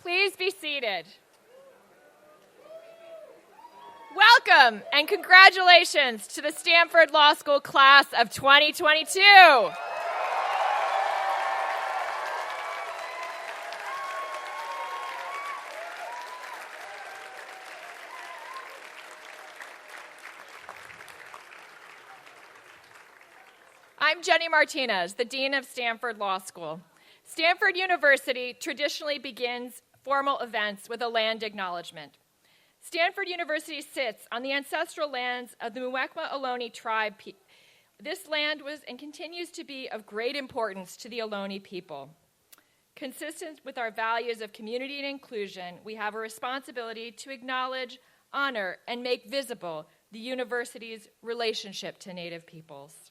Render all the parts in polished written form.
Please be seated. Welcome and congratulations to the Stanford Law School class of 2022. I'm Jenny Martinez, the Dean of Stanford Law School. Stanford University traditionally begins formal events with a land acknowledgement. Stanford University sits on the ancestral lands of the Muwekma Ohlone tribe. This land was and continues to be of great importance to the Ohlone people. Consistent with our values of community and inclusion, we have a responsibility to acknowledge, honor, and make visible the university's relationship to Native peoples.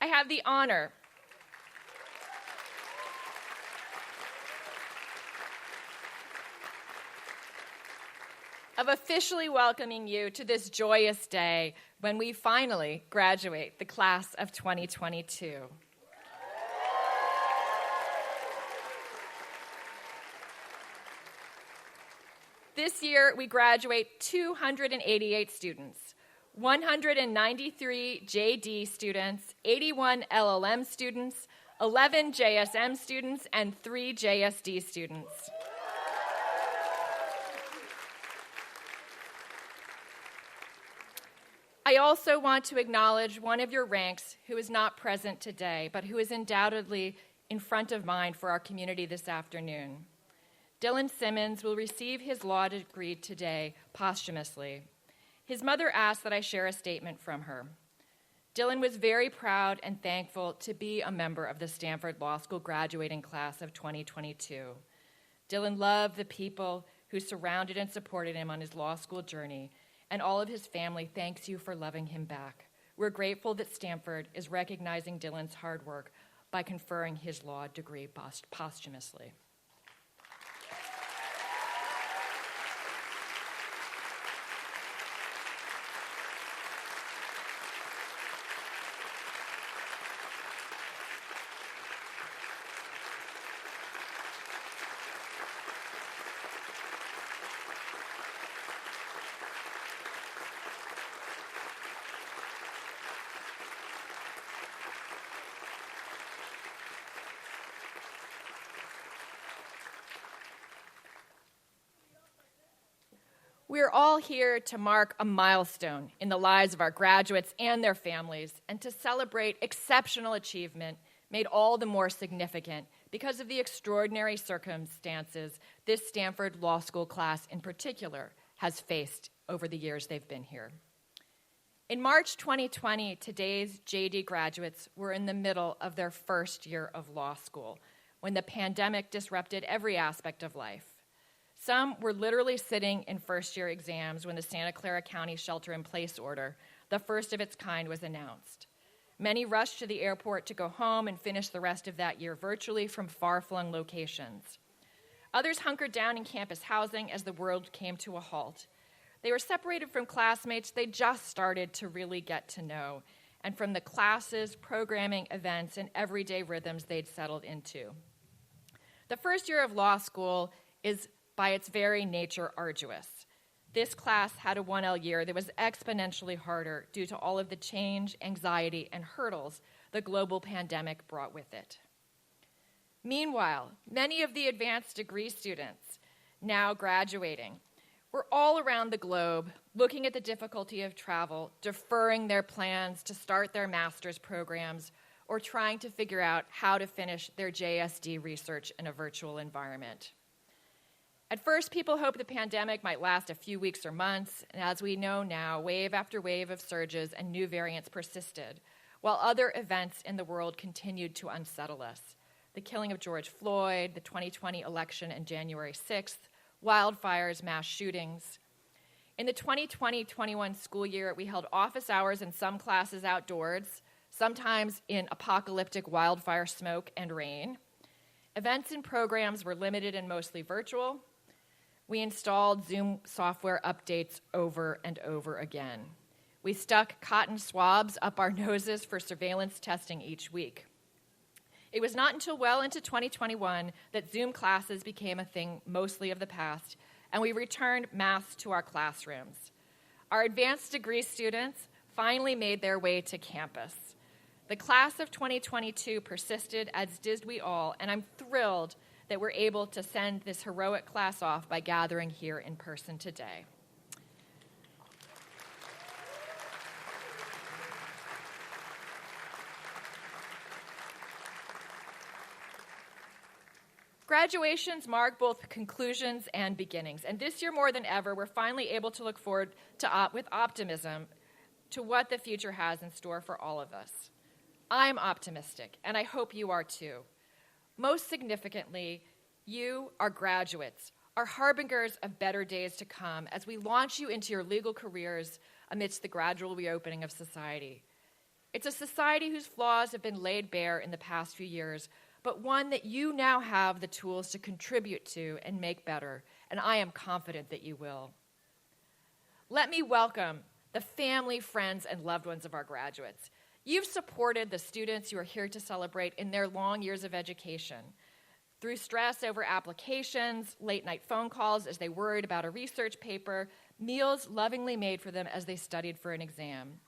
I have the honor of officially welcoming you to this joyous day when we finally graduate the class of 2022. This year, we graduate 288 students, 193 JD students, 81 LLM students, 11 JSM students, and 3 JSD students. I also want to acknowledge one of your ranks who is not present today, but who is undoubtedly in front of mind for our community this afternoon. Dylan Simmons will receive his law degree today posthumously. His mother asked that I share a statement from her. Dylan was very proud and thankful to be a member of the Stanford Law School graduating class of 2022. Dylan loved the people who surrounded and supported him on his law school journey, and all of his family thanks you for loving him back. We're grateful that Stanford is recognizing Dylan's hard work by conferring his law degree posthumously. We are all here to mark a milestone in the lives of our graduates and their families, and to celebrate exceptional achievement made all the more significant because of the extraordinary circumstances this Stanford Law School class in particular has faced over the years they've been here. In March 2020, today's JD graduates were in the middle of their first year of law school when the pandemic disrupted every aspect of life. Some were literally sitting in first-year exams when the Santa Clara County shelter-in-place order, the first of its kind, was announced. Many rushed to the airport to go home and finish the rest of that year virtually from far-flung locations. Others hunkered down in campus housing as the world came to a halt. They were separated from classmates they just started to really get to know, and from the classes, programming, events, and everyday rhythms they'd settled into. The first year of law school is, by its very nature, arduous. This class had a 1L year that was exponentially harder due to all of the change, anxiety, and hurdles the global pandemic brought with it. Meanwhile, many of the advanced degree students now graduating were all around the globe looking at the difficulty of travel, deferring their plans to start their master's programs, or trying to figure out how to finish their JSD research in a virtual environment. At first, people hoped the pandemic might last a few weeks or months, and as we know now, wave after wave of surges and new variants persisted, while other events in the world continued to unsettle us. The killing of George Floyd, the 2020 election and January 6th, wildfires, mass shootings. In the 2020-21 school year, we held office hours in some classes outdoors, sometimes in apocalyptic wildfire smoke and rain. Events and programs were limited and mostly virtual. We installed Zoom software updates over and over again. We stuck cotton swabs up our noses for surveillance testing each week. It was not until well into 2021 that Zoom classes became a thing mostly of the past, and we returned masks to our classrooms. Our advanced degree students finally made their way to campus. The class of 2022 persisted, as did we all, and I'm thrilled that we're able to send this heroic class off by gathering here in person today. Graduations mark both conclusions and beginnings, and this year more than ever, we're finally able to look forward to with optimism to what the future has in store for all of us. I'm optimistic, and I hope you are too. Most significantly, you, our graduates, are harbingers of better days to come as we launch you into your legal careers amidst the gradual reopening of society. It's a society whose flaws have been laid bare in the past few years, but one that you now have the tools to contribute to and make better, and I am confident that you will. Let me welcome the family, friends, and loved ones of our graduates. You've supported the students you are here to celebrate in their long years of education. Through stress over applications, late-night phone calls as they worried about a research paper, meals lovingly made for them as they studied for an exam.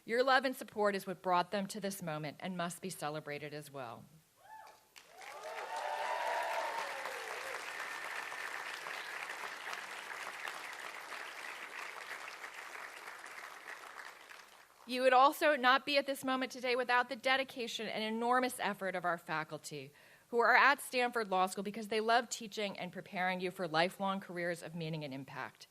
Your love and support is what brought them to this moment and must be celebrated as well. You would also not be at this moment today without the dedication and enormous effort of our faculty, who are at Stanford Law School because they love teaching and preparing you for lifelong careers of meaning and impact.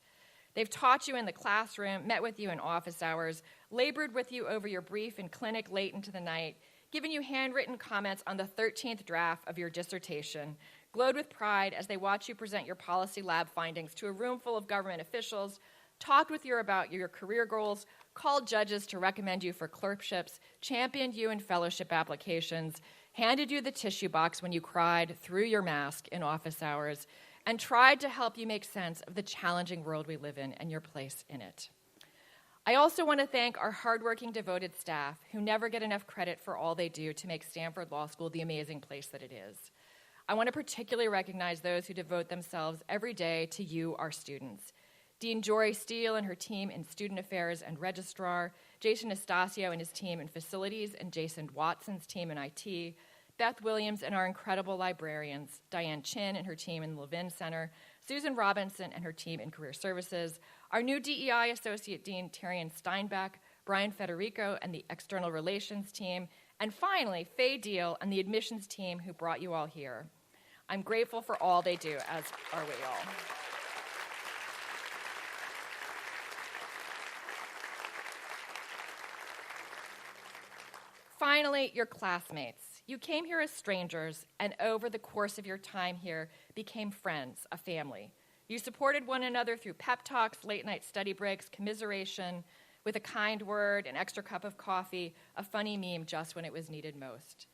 They've taught you in the classroom, met with you in office hours, labored with you over your brief in clinic late into the night, given you handwritten comments on the 13th draft of your dissertation, glowed with pride as they watch you present your policy lab findings to a room full of government officials, talked with you about your career goals, called judges to recommend you for clerkships, championed you in fellowship applications, handed you the tissue box when you cried through your mask in office hours, and tried to help you make sense of the challenging world we live in and your place in it. I also want to thank our hardworking, devoted staff who never get enough credit for all they do to make Stanford Law School the amazing place that it is. I want to particularly recognize those who devote themselves every day to you, our students. Dean Jory Steele and her team in Student Affairs and Registrar, Jason Estacio and his team in Facilities, and Jason Watson's team in IT, Beth Williams and our incredible librarians, Diane Chin and her team in the Levin Center, Susan Robinson and her team in Career Services, our new DEI Associate Dean, Terrian Steinbach, Brian Federico, and the External Relations team, and finally, Faye Deal and the admissions team who brought you all here. I'm grateful for all they do, as are we all. Finally, your classmates. You came here as strangers, and over the course of your time here, became friends, a family. You supported one another through pep talks, late-night study breaks, commiseration, with a kind word, an extra cup of coffee, a funny meme just when it was needed most.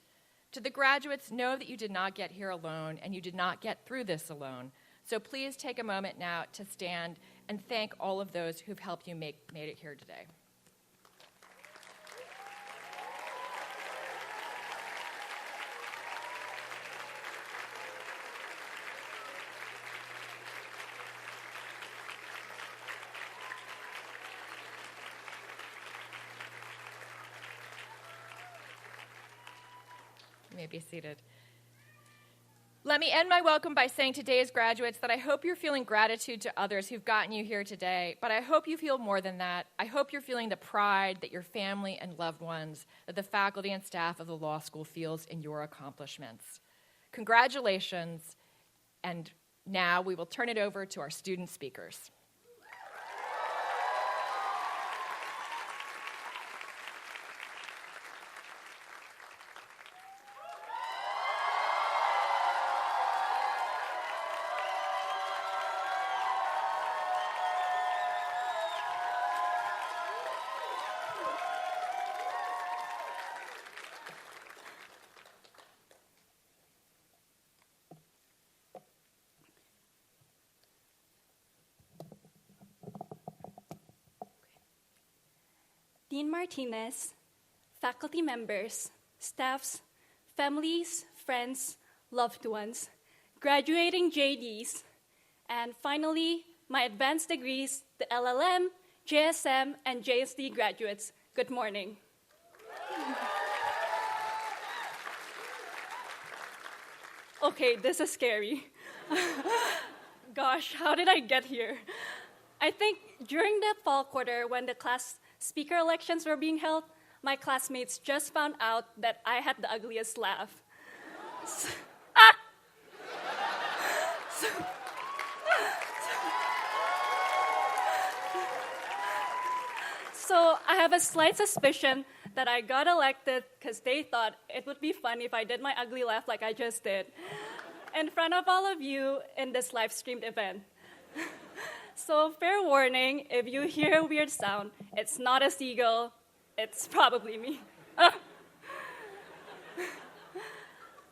To the graduates, know that you did not get here alone, and you did not get through this alone. So please take a moment now to stand and thank all of those who've helped you made it here today. You may be seated. Let me end my welcome by saying to today's graduates that I hope you're feeling gratitude to others who've gotten you here today, but I hope you feel more than that. I hope you're feeling the pride that your family and loved ones, that the faculty and staff of the law school feels in your accomplishments. Congratulations, and now we will turn it over to our student speakers. Dean Martinez, faculty members, staffs, families, friends, loved ones, graduating JDs, and finally, my advanced degrees, the LLM, JSM, and JSD graduates, good morning. Okay, this is scary. Gosh, how did I get here? I think during the fall quarter when the class speaker elections were being held, my classmates just found out that I had the ugliest laugh. So I have a slight suspicion that I got elected because they thought it would be fun if I did my ugly laugh like I just did in front of all of you in this live-streamed event. So fair warning, if you hear a weird sound, it's not a seagull, it's probably me.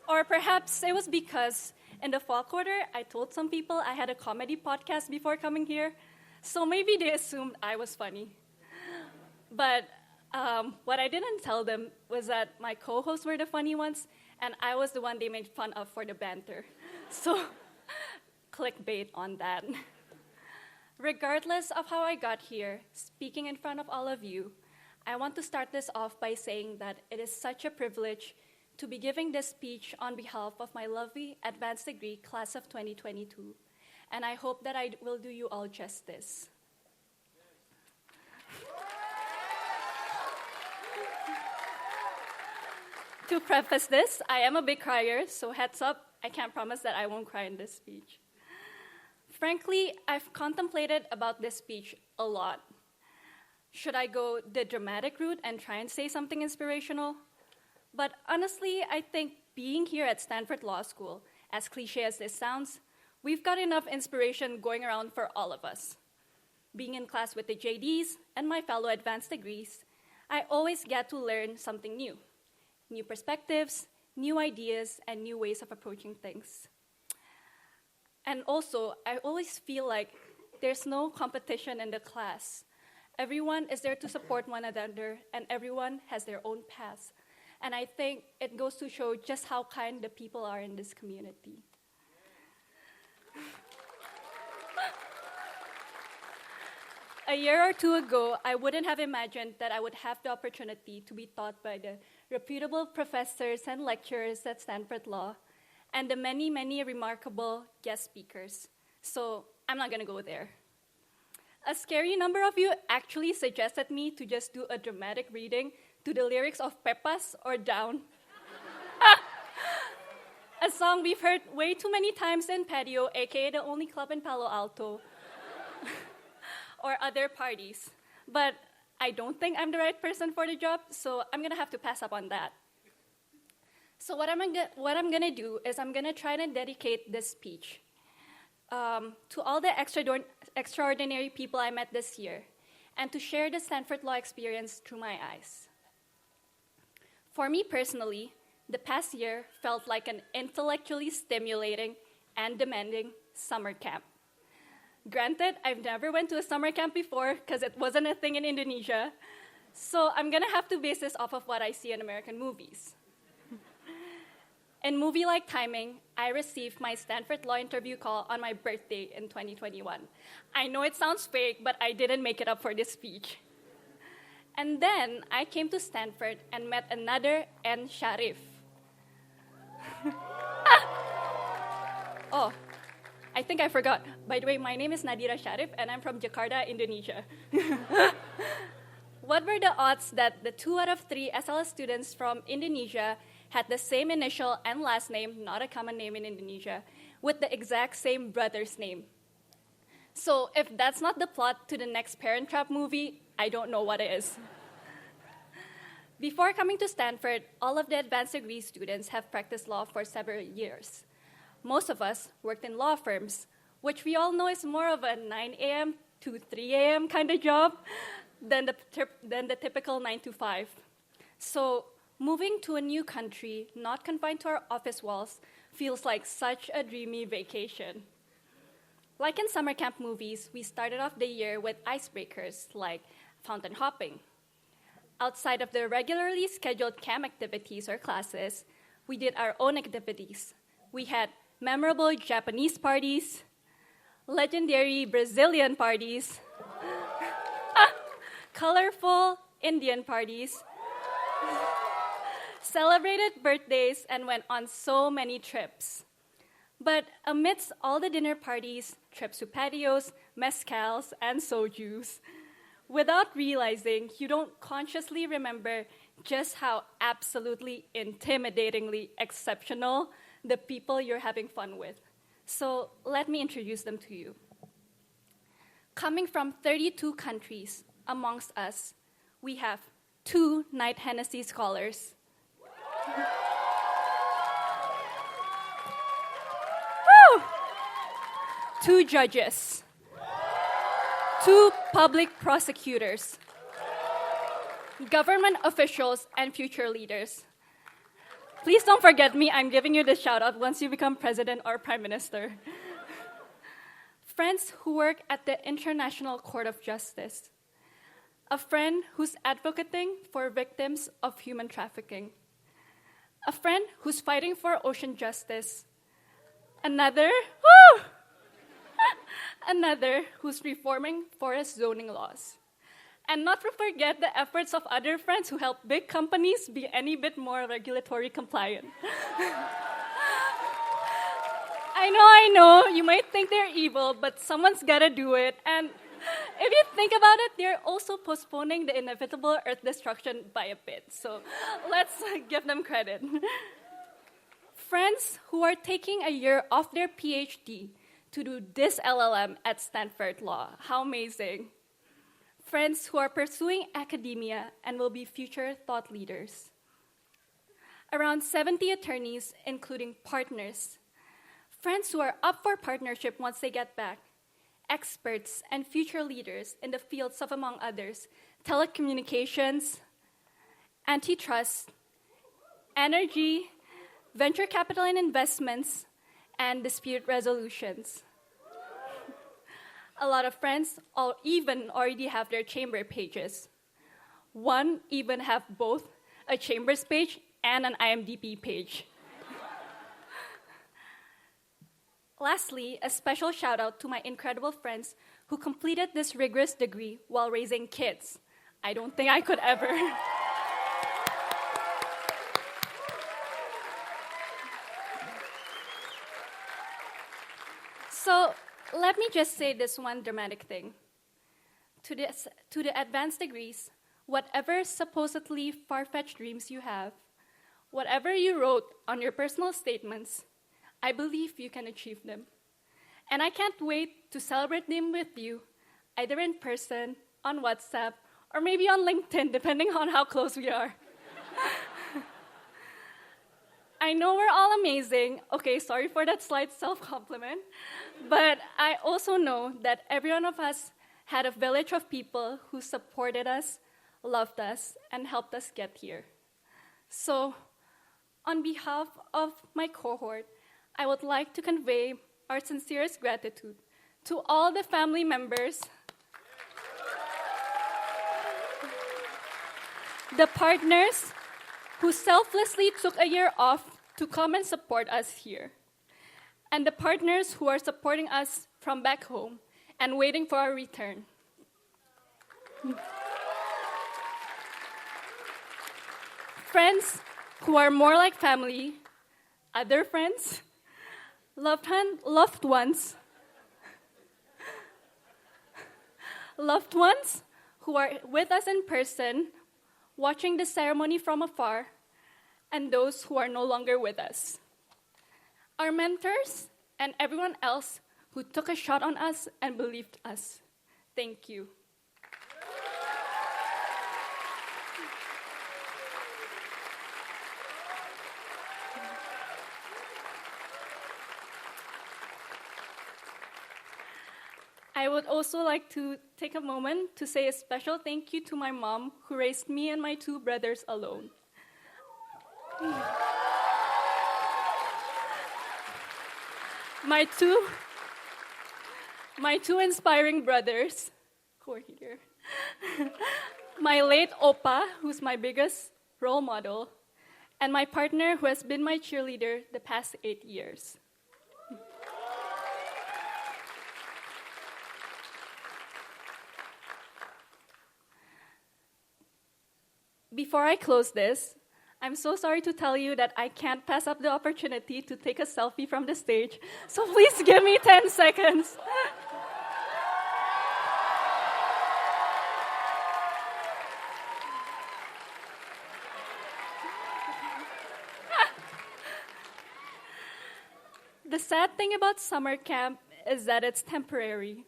Or perhaps it was because in the fall quarter, I told some people I had a comedy podcast before coming here, so maybe they assumed I was funny. But what I didn't tell them was that my co-hosts were the funny ones, and I was the one they made fun of for the banter. So clickbait on that. Regardless of how I got here, speaking in front of all of you, I want to start this off by saying that it is such a privilege to be giving this speech on behalf of my lovely advanced degree class of 2022, and I hope that I will do you all justice. To preface this, I am a big crier, so heads up, I can't promise that I won't cry in this speech. Frankly, I've contemplated about this speech a lot. Should I go the dramatic route and try and say something inspirational? But honestly, I think being here at Stanford Law School, as cliche as this sounds, we've got enough inspiration going around for all of us. Being in class with the JDs and my fellow advanced degrees, I always get to learn something new. New perspectives, new ideas, and new ways of approaching things. And also, I always feel like there's no competition in the class. Everyone is there to support one another, and everyone has their own paths. And I think it goes to show just how kind the people are in this community. A year or two ago, I wouldn't have imagined that I would have the opportunity to be taught by the reputable professors and lecturers at Stanford Law, and the many, many remarkable guest speakers. So I'm not going to go there. A scary number of you actually suggested me to just do a dramatic reading to the lyrics of Pepas or Down. A song we've heard way too many times in Patio, aka the only club in Palo Alto, or other parties. But I don't think I'm the right person for the job, so I'm gonna have to pass up on that. So what I'm gonna do is I'm gonna try to dedicate this speech to all the extraordinary people I met this year, and to share the Stanford Law experience through my eyes. For me personally, the past year felt like an intellectually stimulating and demanding summer camp. Granted, I've never went to a summer camp before because it wasn't a thing in Indonesia, so I'm gonna have to base this off of what I see in American movies. In movie-like timing, I received my Stanford Law Interview call on my birthday in 2021. I know it sounds fake, but I didn't make it up for this speech. And then I came to Stanford and met another N. Sharif. Oh, I think I forgot. By the way, my name is Nadira Sharif, and I'm from Jakarta, Indonesia. What were the odds that the 2 out of 3 SLS students from Indonesia had the same initial and last name, not a common name in Indonesia, with the exact same brother's name? So if that's not the plot to the next Parent Trap movie, I don't know what is. Before coming to Stanford, all of the advanced degree students have practiced law for several years. Most of us worked in law firms, which we all know is more of a 9 a.m. to 3 a.m. kind of job than the typical 9 to 5. So moving to a new country, not confined to our office walls, feels like such a dreamy vacation. Like in summer camp movies, we started off the year with icebreakers like fountain hopping. Outside of the regularly scheduled camp activities or classes, we did our own activities. We had memorable Japanese parties, legendary Brazilian parties, colorful Indian parties, celebrated birthdays, and went on so many trips. But amidst all the dinner parties, trips to patios, mezcals, and sojus, without realizing, you don't consciously remember just how absolutely intimidatingly exceptional the people you're having fun with. So let me introduce them to you. Coming from 32 countries, amongst us, we have 2 Knight Hennessy scholars, 2 judges, 2 public prosecutors, government officials, and future leaders. Please don't forget me. I'm giving you the shout out once you become president or prime minister. Friends who work at the International Court of Justice. A friend who's advocating for victims of human trafficking. A friend who's fighting for ocean justice. Another who's reforming forest zoning laws. And not to forget the efforts of other friends who help big companies be any bit more regulatory compliant. I know, you might think they're evil, but someone's gotta do it. And if you think about it, they're also postponing the inevitable Earth destruction by a bit. So let's give them credit. Friends who are taking a year off their PhD to do this LLM at Stanford Law. How amazing. Friends who are pursuing academia and will be future thought leaders. Around 70 attorneys, including partners. Friends who are up for partnership once they get back. Experts and future leaders in the fields of, among others, telecommunications, antitrust, energy, venture capital and investments, and dispute resolutions. A lot of friends all even already have their chamber pages. One even have both a chambers page and an IMDb page. Lastly, a special shout out to my incredible friends who completed this rigorous degree while raising kids. I don't think I could ever. So let me just say this one dramatic thing. to the advanced degrees, whatever supposedly far-fetched dreams you have, whatever you wrote on your personal statements, I believe you can achieve them. And I can't wait to celebrate them with you, either in person, on WhatsApp, or maybe on LinkedIn, depending on how close we are. I know we're all amazing. Okay, sorry for that slight self-compliment. But I also know that every one of us had a village of people who supported us, loved us, and helped us get here. So, on behalf of my cohort, I would like to convey our sincerest gratitude to all the family members, the partners who selflessly took a year off to come and support us here, and the partners who are supporting us from back home and waiting for our return. Friends who are more like family, other friends, loved ones who are with us in person, watching the ceremony from afar, and those who are no longer with us. Our mentors and everyone else who took a shot on us and believed us. Thank you. I would also like to take a moment to say a special thank you to my mom, who raised me and my two brothers alone. My two inspiring brothers, who are here. My late Opa, who's my biggest role model, and my partner, who has been my cheerleader the past 8 years. Before I close this, I'm so sorry to tell you that I can't pass up the opportunity to take a selfie from the stage, so please give me 10 seconds. The sad thing about summer camp is that it's temporary,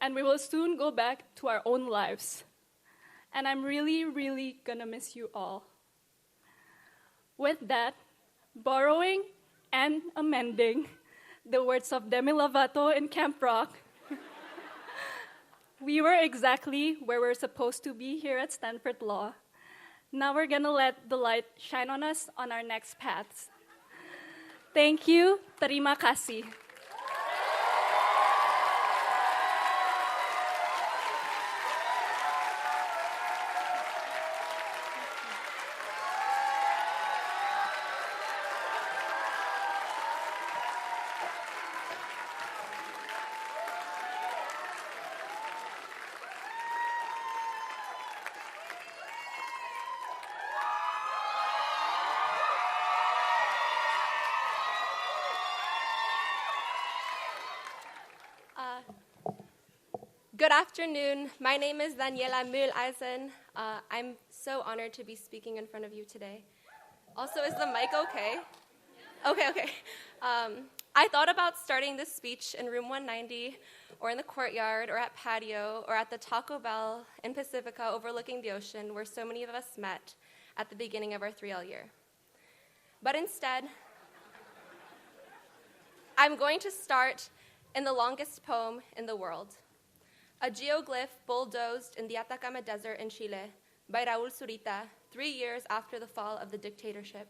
and we will soon go back to our own lives. And I'm really, really gonna miss you all. With that, borrowing and amending the words of Demi Lovato in Camp Rock, we were exactly where we're supposed to be here at Stanford Law. Now we're gonna let the light shine on us on our next paths. Thank you. Terima kasih. Good afternoon. My name is Daniela Mühleisen. I'm so honored to be speaking in front of you today. Also, is the mic okay? Okay. I thought about starting this speech in room 190, or in the courtyard, or at patio, or at the Taco Bell in Pacifica overlooking the ocean, where so many of us met at the beginning of our 3L year. But instead, I'm going to start in the longest poem in the world, a geoglyph bulldozed in the Atacama Desert in Chile by Raúl Zurita 3 years after the fall of the dictatorship.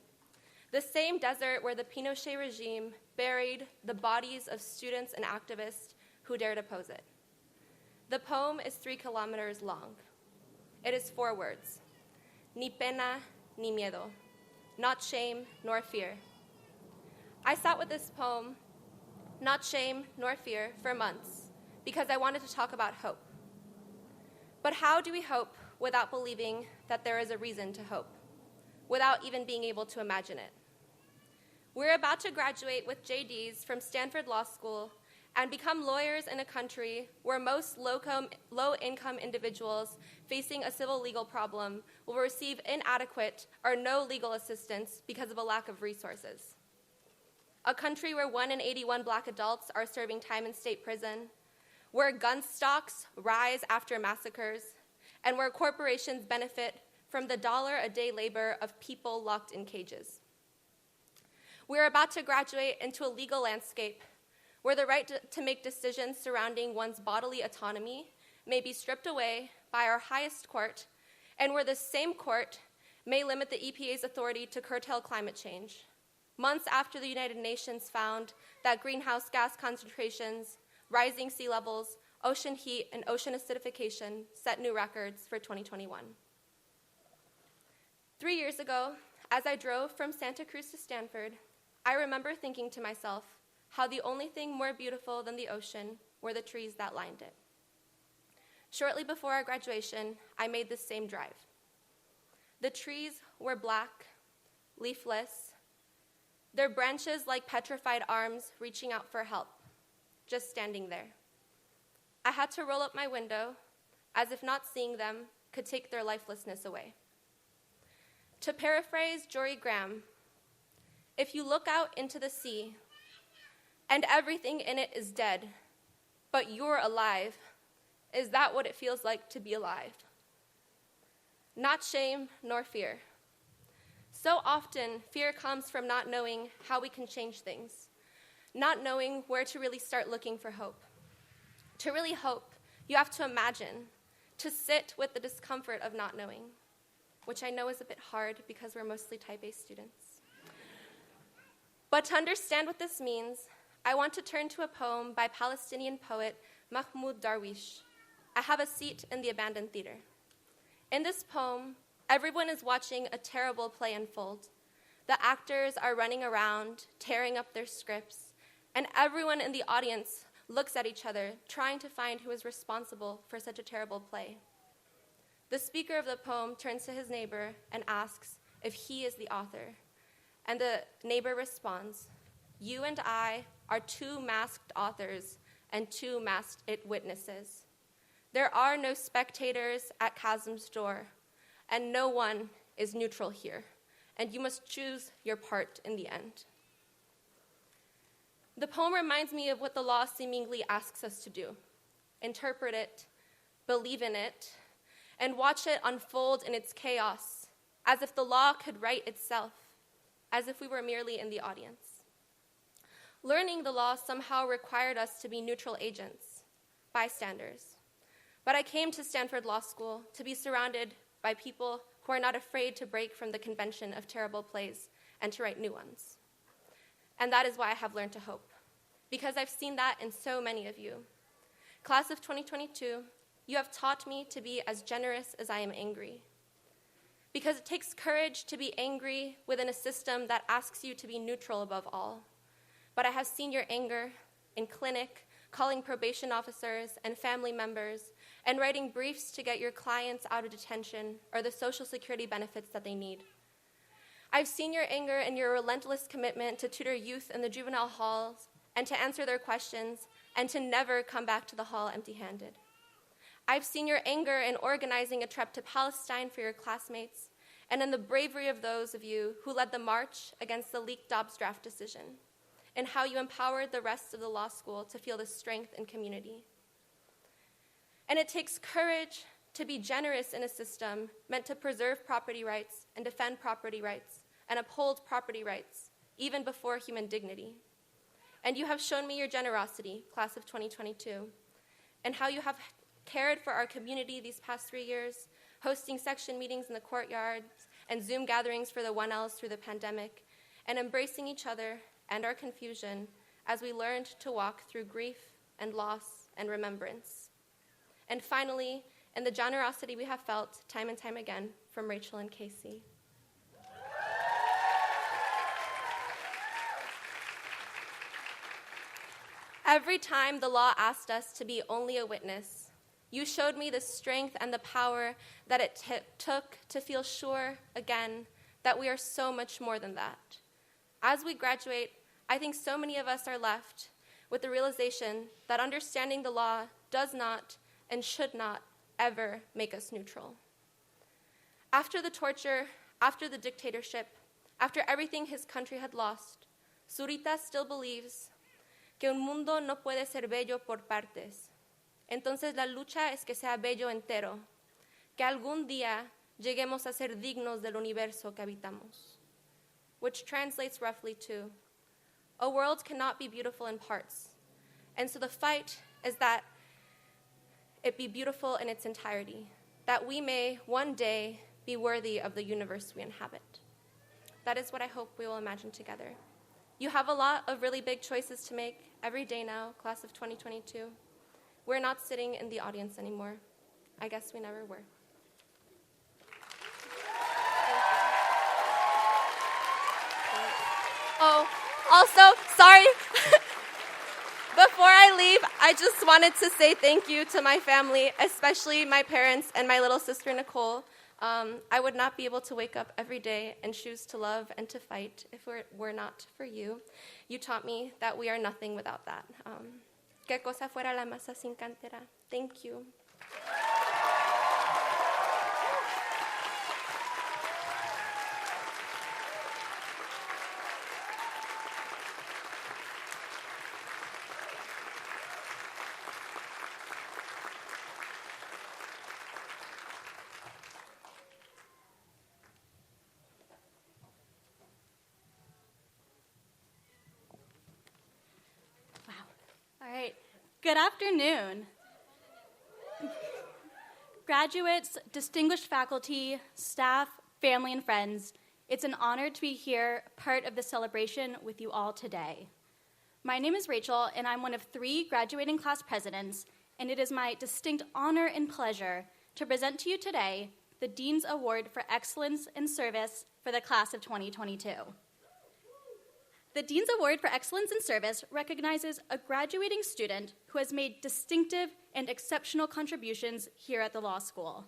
The same desert where the Pinochet regime buried the bodies of students and activists who dared oppose it. The poem is 3 kilometers long. It is 4 words: ni pena ni miedo, not shame nor fear. I sat with this poem, not shame nor fear, for months, because I wanted to talk about hope. But how do we hope without believing that there is a reason to hope, without even being able to imagine it? We're about to graduate with JDs from Stanford Law School, and become lawyers in a country where most low-income individuals facing a civil legal problem will receive inadequate or no legal assistance because of a lack of resources. A country where 1 in 81 Black adults are serving time in state prison, where gun stocks rise after massacres, and where corporations benefit from the $1-a-day labor of people locked in cages. We're about to graduate into a legal landscape where the right to make decisions surrounding one's bodily autonomy may be stripped away by our highest court, and where the same court may limit the EPA's authority to curtail climate change, months after the United Nations found that greenhouse gas concentrations, rising sea levels, ocean heat, and ocean acidification set new records for 2021. 3 years ago, as I drove from Santa Cruz to Stanford, I remember thinking to myself how the only thing more beautiful than the ocean were the trees that lined it. Shortly before our graduation, I made this same drive. The trees were black, leafless, their branches like petrified arms reaching out for help, just standing there. I had to roll up my window, as if not seeing them could take their lifelessness away. To paraphrase Jory Graham, if you look out into the sea, and everything in it is dead, but you're alive, is that what it feels like to be alive? Not shame nor fear. So often, fear comes from not knowing how we can change things, not knowing where to really start looking for hope. To really hope, you have to imagine, to sit with the discomfort of not knowing, which I know is a bit hard because we're mostly Type A students. But to understand what this means, I want to turn to a poem by Palestinian poet Mahmoud Darwish, I Have a Seat in the Abandoned Theater. In this poem, everyone is watching a terrible play unfold. The actors are running around, tearing up their scripts, and everyone in the audience looks at each other, trying to find who is responsible for such a terrible play. The speaker of the poem turns to his neighbor and asks if he is the author, and the neighbor responds, "You and I are 2 masked authors and 2 masked witnesses. There are no spectators at Chasm's door, and no one is neutral here, and you must choose your part in the end." The poem reminds me of what the law seemingly asks us to do: interpret it, believe in it, and watch it unfold in its chaos, as if the law could write itself, as if we were merely in the audience. Learning the law somehow required us to be neutral agents, bystanders. But I came to Stanford Law School to be surrounded by people who are not afraid to break from the convention of terrible plays and to write new ones. And that is why I have learned to hope, because I've seen that in so many of you. Class of 2022, you have taught me to be as generous as I am angry, because it takes courage to be angry within a system that asks you to be neutral above all. But I have seen your anger in clinic, calling probation officers and family members, and writing briefs to get your clients out of detention or the Social Security benefits that they need. I've seen your anger in your relentless commitment to tutor youth in the juvenile halls and to answer their questions and to never come back to the hall empty-handed. I've seen your anger in organizing a trip to Palestine for your classmates and in the bravery of those of you who led the march against the leaked Dobbs draft decision, and how you empowered the rest of the law school to feel the strength and community. And it takes courage to be generous in a system meant to preserve property rights and defend property rights and uphold property rights, even before human dignity. And you have shown me your generosity, class of 2022, and how you have cared for our community these past 3 years, hosting section meetings in the courtyards and Zoom gatherings for the 1Ls through the pandemic, and embracing each other and our confusion as we learned to walk through grief and loss and remembrance. And finally, in the generosity we have felt time and time again from Rachel and Casey. Every time the law asked us to be only a witness, you showed me the strength and the power that it took to feel sure again that we are so much more than that. As we graduate, I think so many of us are left with the realization that understanding the law does not and should not ever make us neutral. After the torture, after the dictatorship, after everything his country had lost, Zurita still believes que un mundo no puede ser bello por partes. Entonces la lucha es que sea bello entero, que algún día lleguemos a ser dignos del universo que habitamos. Which translates roughly to, a world cannot be beautiful in parts, and so the fight is that it be beautiful in its entirety, that we may one day be worthy of the universe we inhabit. That is what I hope we will imagine together. You have a lot of really big choices to make every day now, class of 2022. We're not sitting in the audience anymore. I guess we never were. Oh, also, sorry. Before I leave, I just wanted to say thank you to my family, especially my parents and my little sister, Nicole. I would not be able to wake up every day and choose to love and to fight if it were not for you. You taught me that we are nothing without that. Que cosa fuera la masa sin cantera. Thank you. Good afternoon. Graduates, distinguished faculty, staff, family, and friends, it's an honor to be here, part of the celebration with you all today. My name is Rachel, and I'm one of 3 graduating class presidents, and it is my distinct honor and pleasure to present to you today the Dean's Award for Excellence in Service for the class of 2022. The Dean's Award for Excellence in Service recognizes a graduating student who has made distinctive and exceptional contributions here at the law school.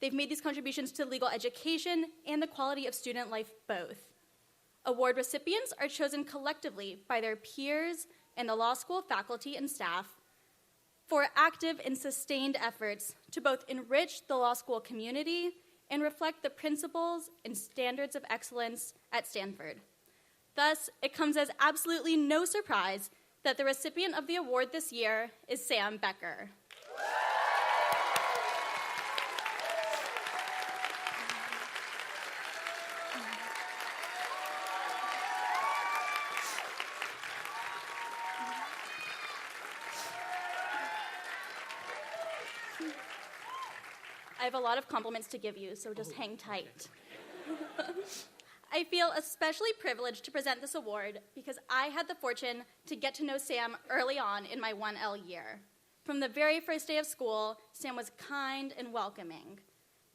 They've made these contributions to legal education and the quality of student life both. Award recipients are chosen collectively by their peers and the law school faculty and staff for active and sustained efforts to both enrich the law school community and reflect the principles and standards of excellence at Stanford. Thus, it comes as absolutely no surprise that the recipient of the award this year is Sam Becker. I have a lot of compliments to give you, so just hang tight. I feel especially privileged to present this award because I had the fortune to get to know Sam early on in my 1L year. From the very first day of school, Sam was kind and welcoming.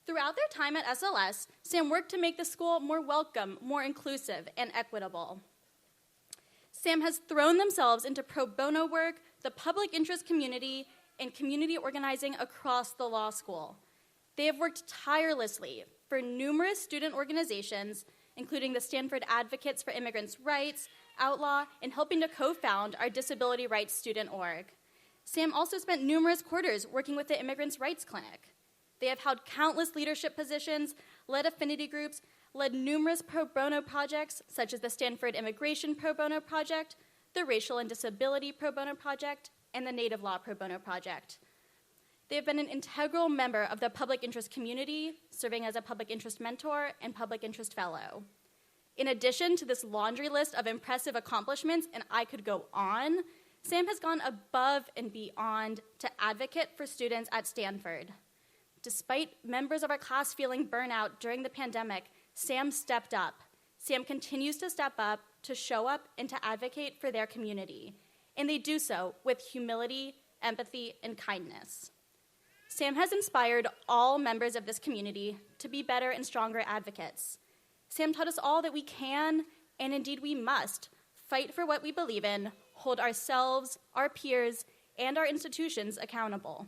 Throughout their time at SLS, Sam worked to make the school more welcome, more inclusive, and equitable. Sam has thrown themselves into pro bono work, the public interest community, and community organizing across the law school. They have worked tirelessly for numerous student organizations, including the Stanford Advocates for Immigrants' Rights, Outlaw, and helping to co-found our Disability Rights Student Org. Sam also spent numerous quarters working with the Immigrants' Rights Clinic. They have held countless leadership positions, led affinity groups, led numerous pro bono projects, such as the Stanford Immigration Pro Bono Project, the Racial and Disability Pro Bono Project, and the Native Law Pro Bono Project. They have been an integral member of the public interest community, serving as a public interest mentor and public interest fellow. In addition to this laundry list of impressive accomplishments, and I could go on, Sam has gone above and beyond to advocate for students at Stanford. Despite members of our class feeling burnout during the pandemic, Sam stepped up. Sam continues to step up, to show up, and to advocate for their community. And they do so with humility, empathy, and kindness. Sam has inspired all members of this community to be better and stronger advocates. Sam taught us all that we can, and indeed we must, fight for what we believe in, hold ourselves, our peers, and our institutions accountable.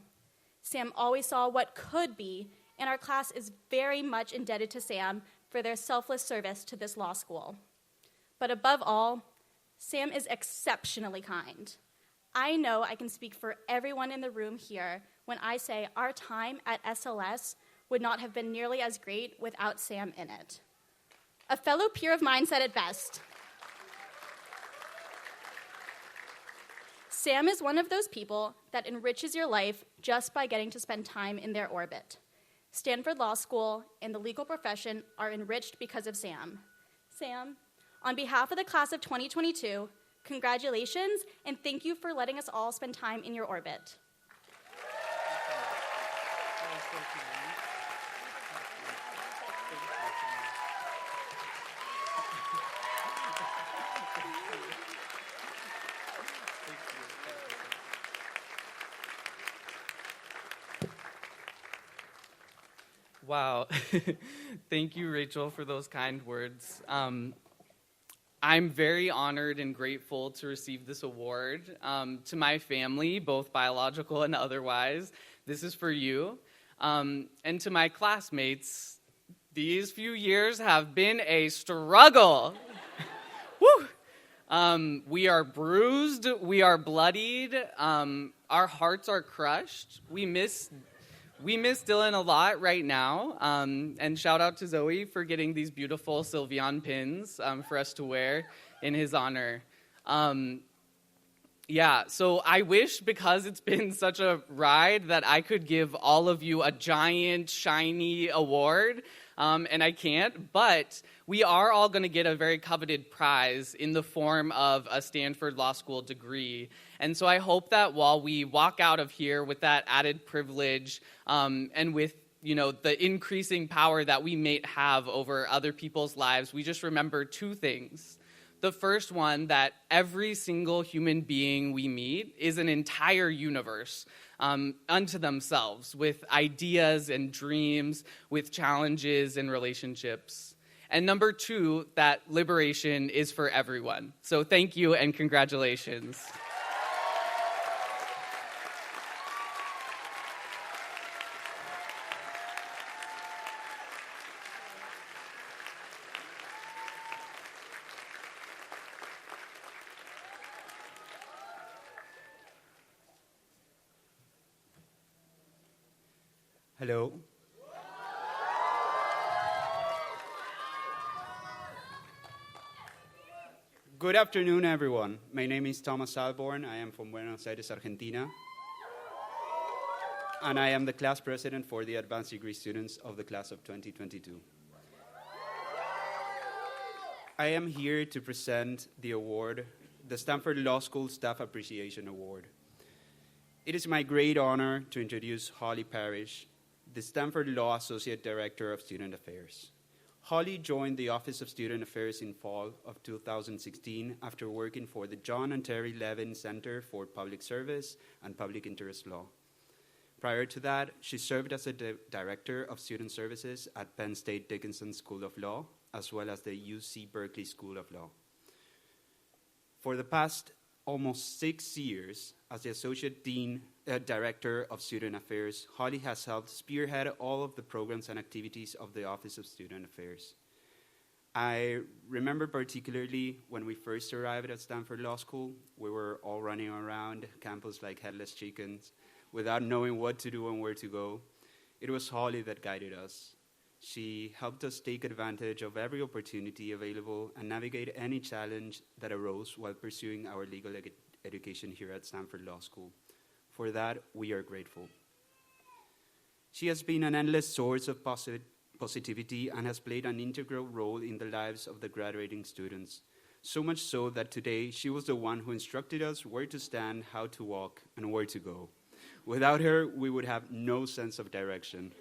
Sam always saw what could be, and our class is very much indebted to Sam for their selfless service to this law school. But above all, Sam is exceptionally kind. I know I can speak for everyone in the room here when I say our time at SLS would not have been nearly as great without Sam in it. A fellow peer of mine said it best. Sam is one of those people that enriches your life just by getting to spend time in their orbit. Stanford Law School and the legal profession are enriched because of Sam. Sam, on behalf of the class of 2022, congratulations and thank you for letting us all spend time in your orbit. Wow. Thank you, Rachel, for those kind words. I'm very honored and grateful to receive this award. To my family, both biological and otherwise, this is for you. And to my classmates, these few years have been a struggle. Woo! We are bruised, we are bloodied, our hearts are crushed. We miss Dylan a lot right now, and shout out to Zoe for getting these beautiful Sylveon pins for us to wear in his honor. So I wish, because it's been such a ride, that I could give all of you a giant, shiny award, and I can't, but we are all going to get a very coveted prize in the form of a Stanford Law School degree. And so I hope that while we walk out of here with that added privilege and with the increasing power that we may have over other people's lives, we just remember two things. The first one, that every single human being we meet is an entire universe unto themselves, with ideas and dreams, with challenges and relationships. And number two, that liberation is for everyone. So thank you and congratulations. Hello. Good afternoon, everyone. My name is Thomas Alborn. I am from Buenos Aires, Argentina. And I am the class president for the advanced degree students of the class of 2022. I am here to present the award, the Stanford Law School Staff Appreciation Award. It is my great honor to introduce Holly Parrish, the Stanford Law Associate Director of Student Affairs. Holly joined the Office of Student Affairs in fall of 2016 after working for the John and Terry Levin Center for Public Service and Public Interest Law. Prior to that, she served as a Director of Student Services at Penn State Dickinson School of Law, as well as the UC Berkeley School of Law. For the past almost 6 years, as the Associate Director of Student Affairs, Holly has helped spearhead all of the programs and activities of the Office of Student Affairs. I remember particularly when we first arrived at Stanford Law School, we were all running around campus like headless chickens without knowing what to do and where to go. It was Holly that guided us. She helped us take advantage of every opportunity available and navigate any challenge that arose while pursuing our legal education here at Stanford Law School. For that, we are grateful. She has been an endless source of positivity and has played an integral role in the lives of the graduating students, so much so that today she was the one who instructed us where to stand, how to walk, and where to go. Without her, we would have no sense of direction.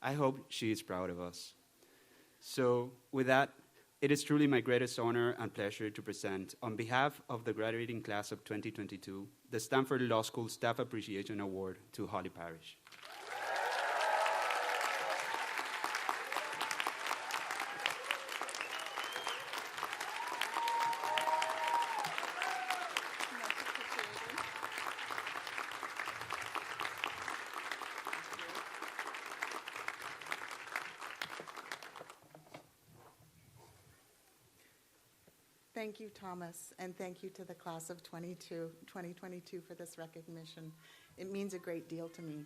I hope she is proud of us. So with that, it is truly my greatest honor and pleasure to present, on behalf of the graduating class of 2022, the Stanford Law School Staff Appreciation Award to Holly Parrish. Thank you, Thomas, and thank you to the class of 2022 for this recognition. It means a great deal to me.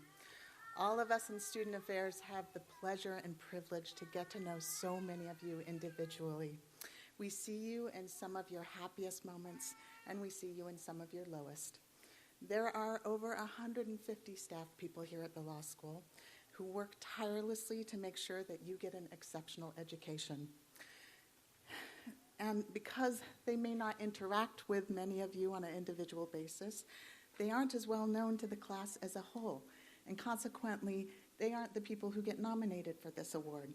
All of us in Student Affairs have the pleasure and privilege to get to know so many of you individually. We see you in some of your happiest moments, and we see you in some of your lowest. There are over 150 staff people here at the law school who work tirelessly to make sure that you get an exceptional education. And because they may not interact with many of you on an individual basis, they aren't as well known to the class as a whole. And consequently, they aren't the people who get nominated for this award.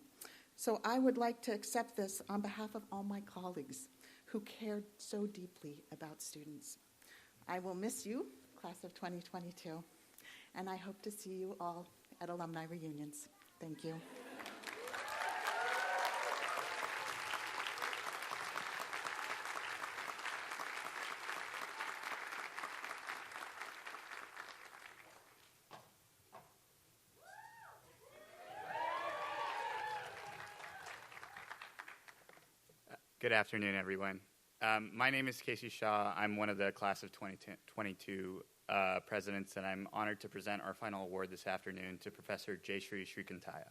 So I would like to accept this on behalf of all my colleagues who cared so deeply about students. I will miss you, class of 2022, and I hope to see you all at alumni reunions. Thank you. Good afternoon, everyone. My name is Casey Shaw. I'm one of the class of 2022 presidents, and I'm honored to present our final award this afternoon to Professor Srikantaya.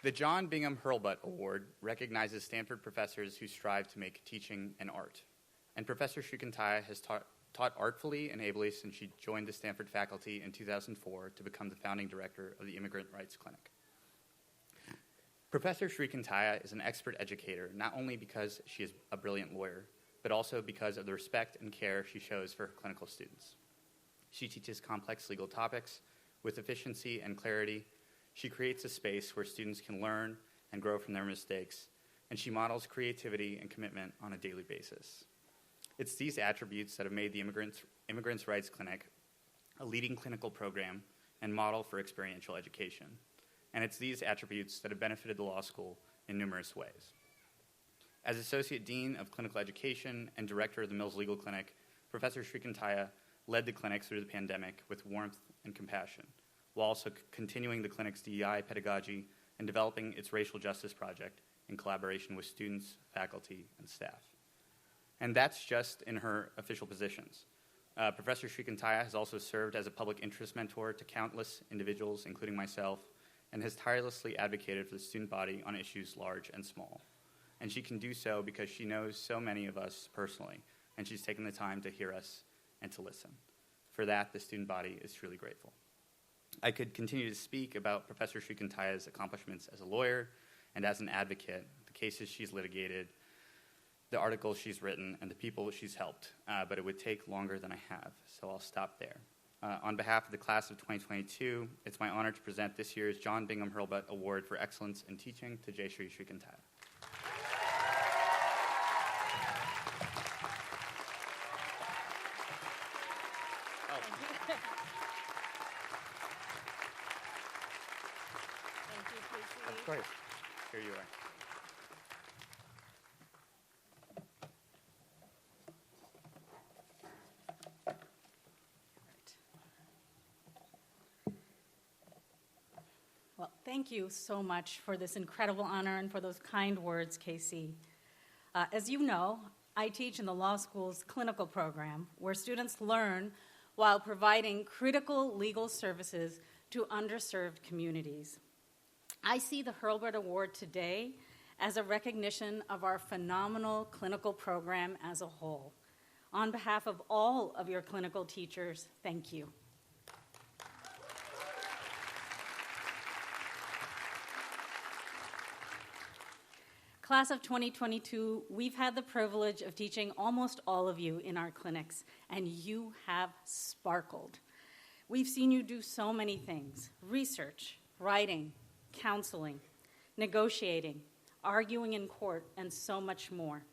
The John Bingham Hurlbut Award recognizes Stanford professors who strive to make teaching an art. And Professor Srikantaya has taught artfully and ably since she joined the Stanford faculty in 2004 to become the founding director of the Immigrant Rights Clinic. Professor Srikantaya is an expert educator, not only because she is a brilliant lawyer, but also because of the respect and care she shows for her clinical students. She teaches complex legal topics with efficiency and clarity. She creates a space where students can learn and grow from their mistakes, and she models creativity and commitment on a daily basis. It's these attributes that have made the Immigrants' Rights Clinic a leading clinical program and model for experiential education. And it's these attributes that have benefited the law school in numerous ways. As Associate Dean of Clinical Education and Director of the Mills Legal Clinic, Professor Srikantaya led the clinic through the pandemic with warmth and compassion, while also continuing the clinic's DEI pedagogy and developing its racial justice project in collaboration with students, faculty, and staff. And that's just in her official positions. Professor Srikantaya has also served as a public interest mentor to countless individuals, including myself, and has tirelessly advocated for the student body on issues large and small. And she can do so because she knows so many of us personally, and she's taken the time to hear us and to listen. For that, the student body is truly grateful. I could continue to speak about Professor Srikantaya's accomplishments as a lawyer and as an advocate, the cases she's litigated, the articles she's written, and the people she's helped, but it would take longer than I have, so I'll stop there. On behalf of the class of 2022, it's my honor to present this year's John Bingham Hurlbut Award for Excellence in Teaching to Srikantaya. Thank you, Casey. Of course. Here you are. Well, thank you so much for this incredible honor and for those kind words, Casey. As you know, I teach in the law school's clinical program, where students learn while providing critical legal services to underserved communities. I see the Herbert Award today as a recognition of our phenomenal clinical program as a whole. On behalf of all of your clinical teachers, thank you. Class of 2022, we've had the privilege of teaching almost all of you in our clinics, and you have sparkled. We've seen you do so many things: research, writing, counseling, negotiating, arguing in court, and so much more.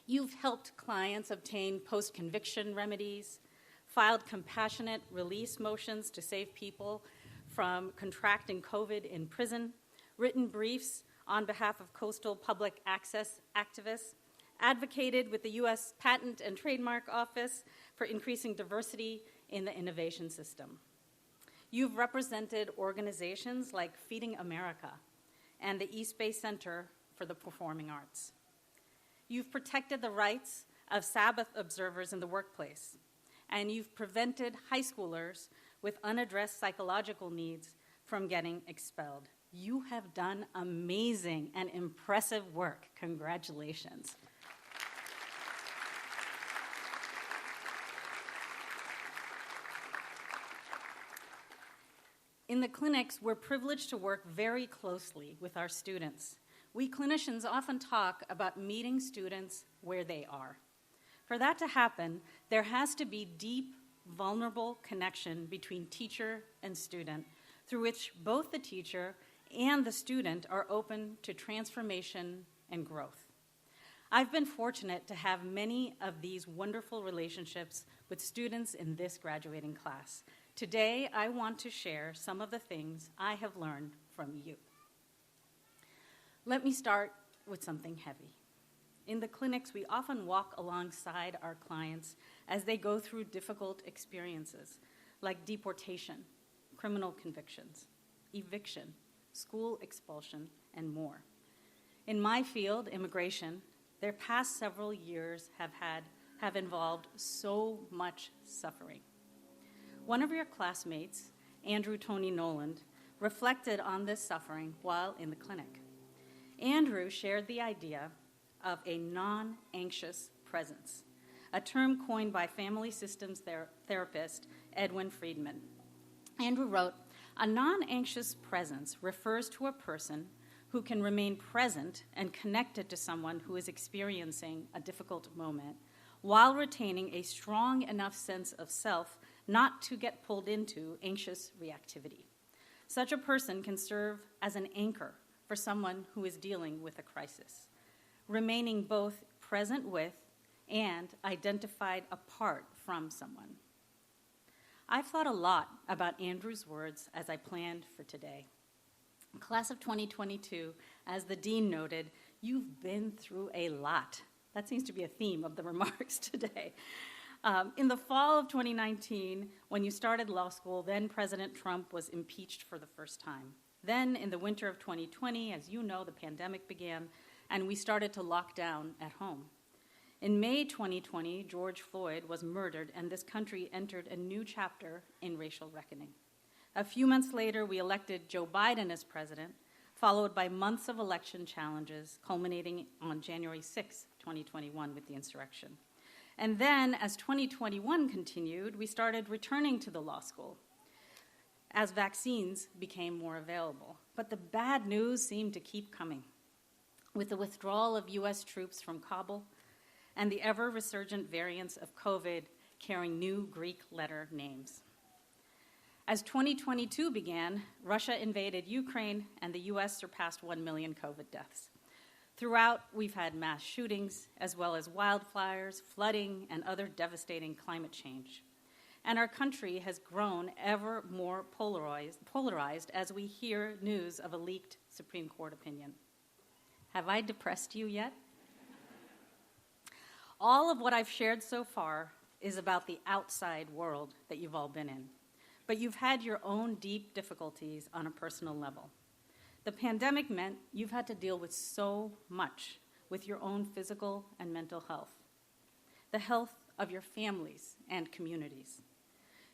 You've helped clients obtain post-conviction remedies, filed compassionate release motions to save people from contracting COVID in prison, written briefs on behalf of coastal public access activists, advocated with the U.S. Patent and Trademark Office for increasing diversity in the innovation system. You've represented organizations like Feeding America, and the East Bay Center for the Performing Arts. You've protected the rights of Sabbath observers in the workplace, and you've prevented high schoolers with unaddressed psychological needs from getting expelled. You have done amazing and impressive work. Congratulations. In the clinics, we're privileged to work very closely with our students. We clinicians often talk about meeting students where they are. For that to happen, there has to be deep, vulnerable connection between teacher and student, through which both the teacher and the student are open to transformation and growth. I've been fortunate to have many of these wonderful relationships with students in this graduating class. Today, I want to share some of the things I have learned from you. Let me start with something heavy. In the clinics, we often walk alongside our clients as they go through difficult experiences like deportation, criminal convictions, eviction, school expulsion, and more. In my field, immigration, their past several years have involved so much suffering. One of your classmates, Andrew Tony Noland, reflected on this suffering while in the clinic. Andrew shared the idea of a non-anxious presence, a term coined by family systems therapist Edwin Friedman. Andrew wrote, "A non-anxious presence refers to a person who can remain present and connected to someone who is experiencing a difficult moment while retaining a strong enough sense of self not to get pulled into anxious reactivity. Such a person can serve as an anchor for someone who is dealing with a crisis, remaining both present with and identified apart from someone." I've thought a lot about Andrew's words as I planned for today. Class of 2022, as the dean noted, you've been through a lot. That seems to be a theme of the remarks today. In the fall of 2019, when you started law school, then President Trump was impeached for the first time. Then in the winter of 2020, as you know, the pandemic began, and we started to lock down at home. In May 2020, George Floyd was murdered, and this country entered a new chapter in racial reckoning. A few months later, we elected Joe Biden as president, followed by months of election challenges, culminating on January 6, 2021, with the insurrection. And then, as 2021 continued, we started returning to the law school as vaccines became more available. But the bad news seemed to keep coming. With the withdrawal of U.S. troops from Kabul and the ever-resurgent variants of COVID carrying new Greek letter names. As 2022 began, Russia invaded Ukraine, and the U.S. surpassed 1 million COVID deaths. Throughout, we've had mass shootings, as well as wildfires, flooding, and other devastating climate change. And our country has grown ever more polarized as we hear news of a leaked Supreme Court opinion. Have I depressed you yet? All of what I've shared so far is about the outside world that you've all been in. But you've had your own deep difficulties on a personal level. The pandemic meant you've had to deal with so much with your own physical and mental health, the health of your families and communities.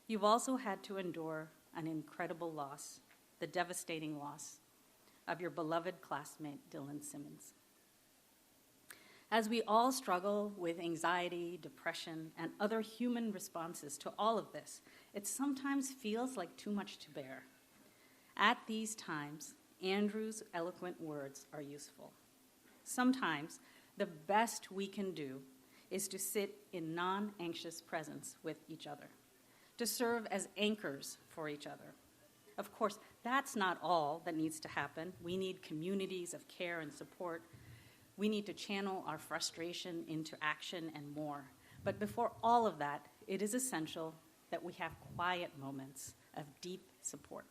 You've also had to endure an incredible loss, the devastating loss of your beloved classmate, Dylan Simmons. As we all struggle with anxiety, depression, and other human responses to all of this, it sometimes feels like too much to bear. At these times, Andrew's eloquent words are useful. Sometimes the best we can do is to sit in non-anxious presence with each other, to serve as anchors for each other. Of course, that's not all that needs to happen. We need communities of care and support. We need to channel our frustration into action and more. But before all of that, it is essential that we have quiet moments of deep support.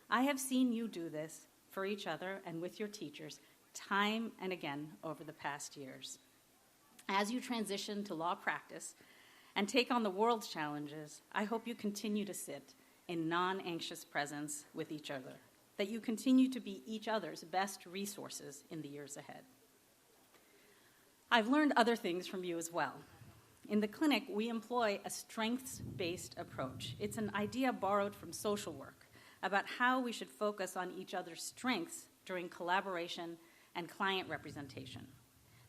I have seen you do this for each other and with your teachers time and again over the past years. As you transition to law practice and take on the world's challenges, I hope you continue to sit in non-anxious presence with each other. that you continue to be each other's best resources in the years ahead. I've learned other things from you as well. In the clinic, we employ a strengths-based approach. It's an idea borrowed from social work about how we should focus on each other's strengths during collaboration and client representation.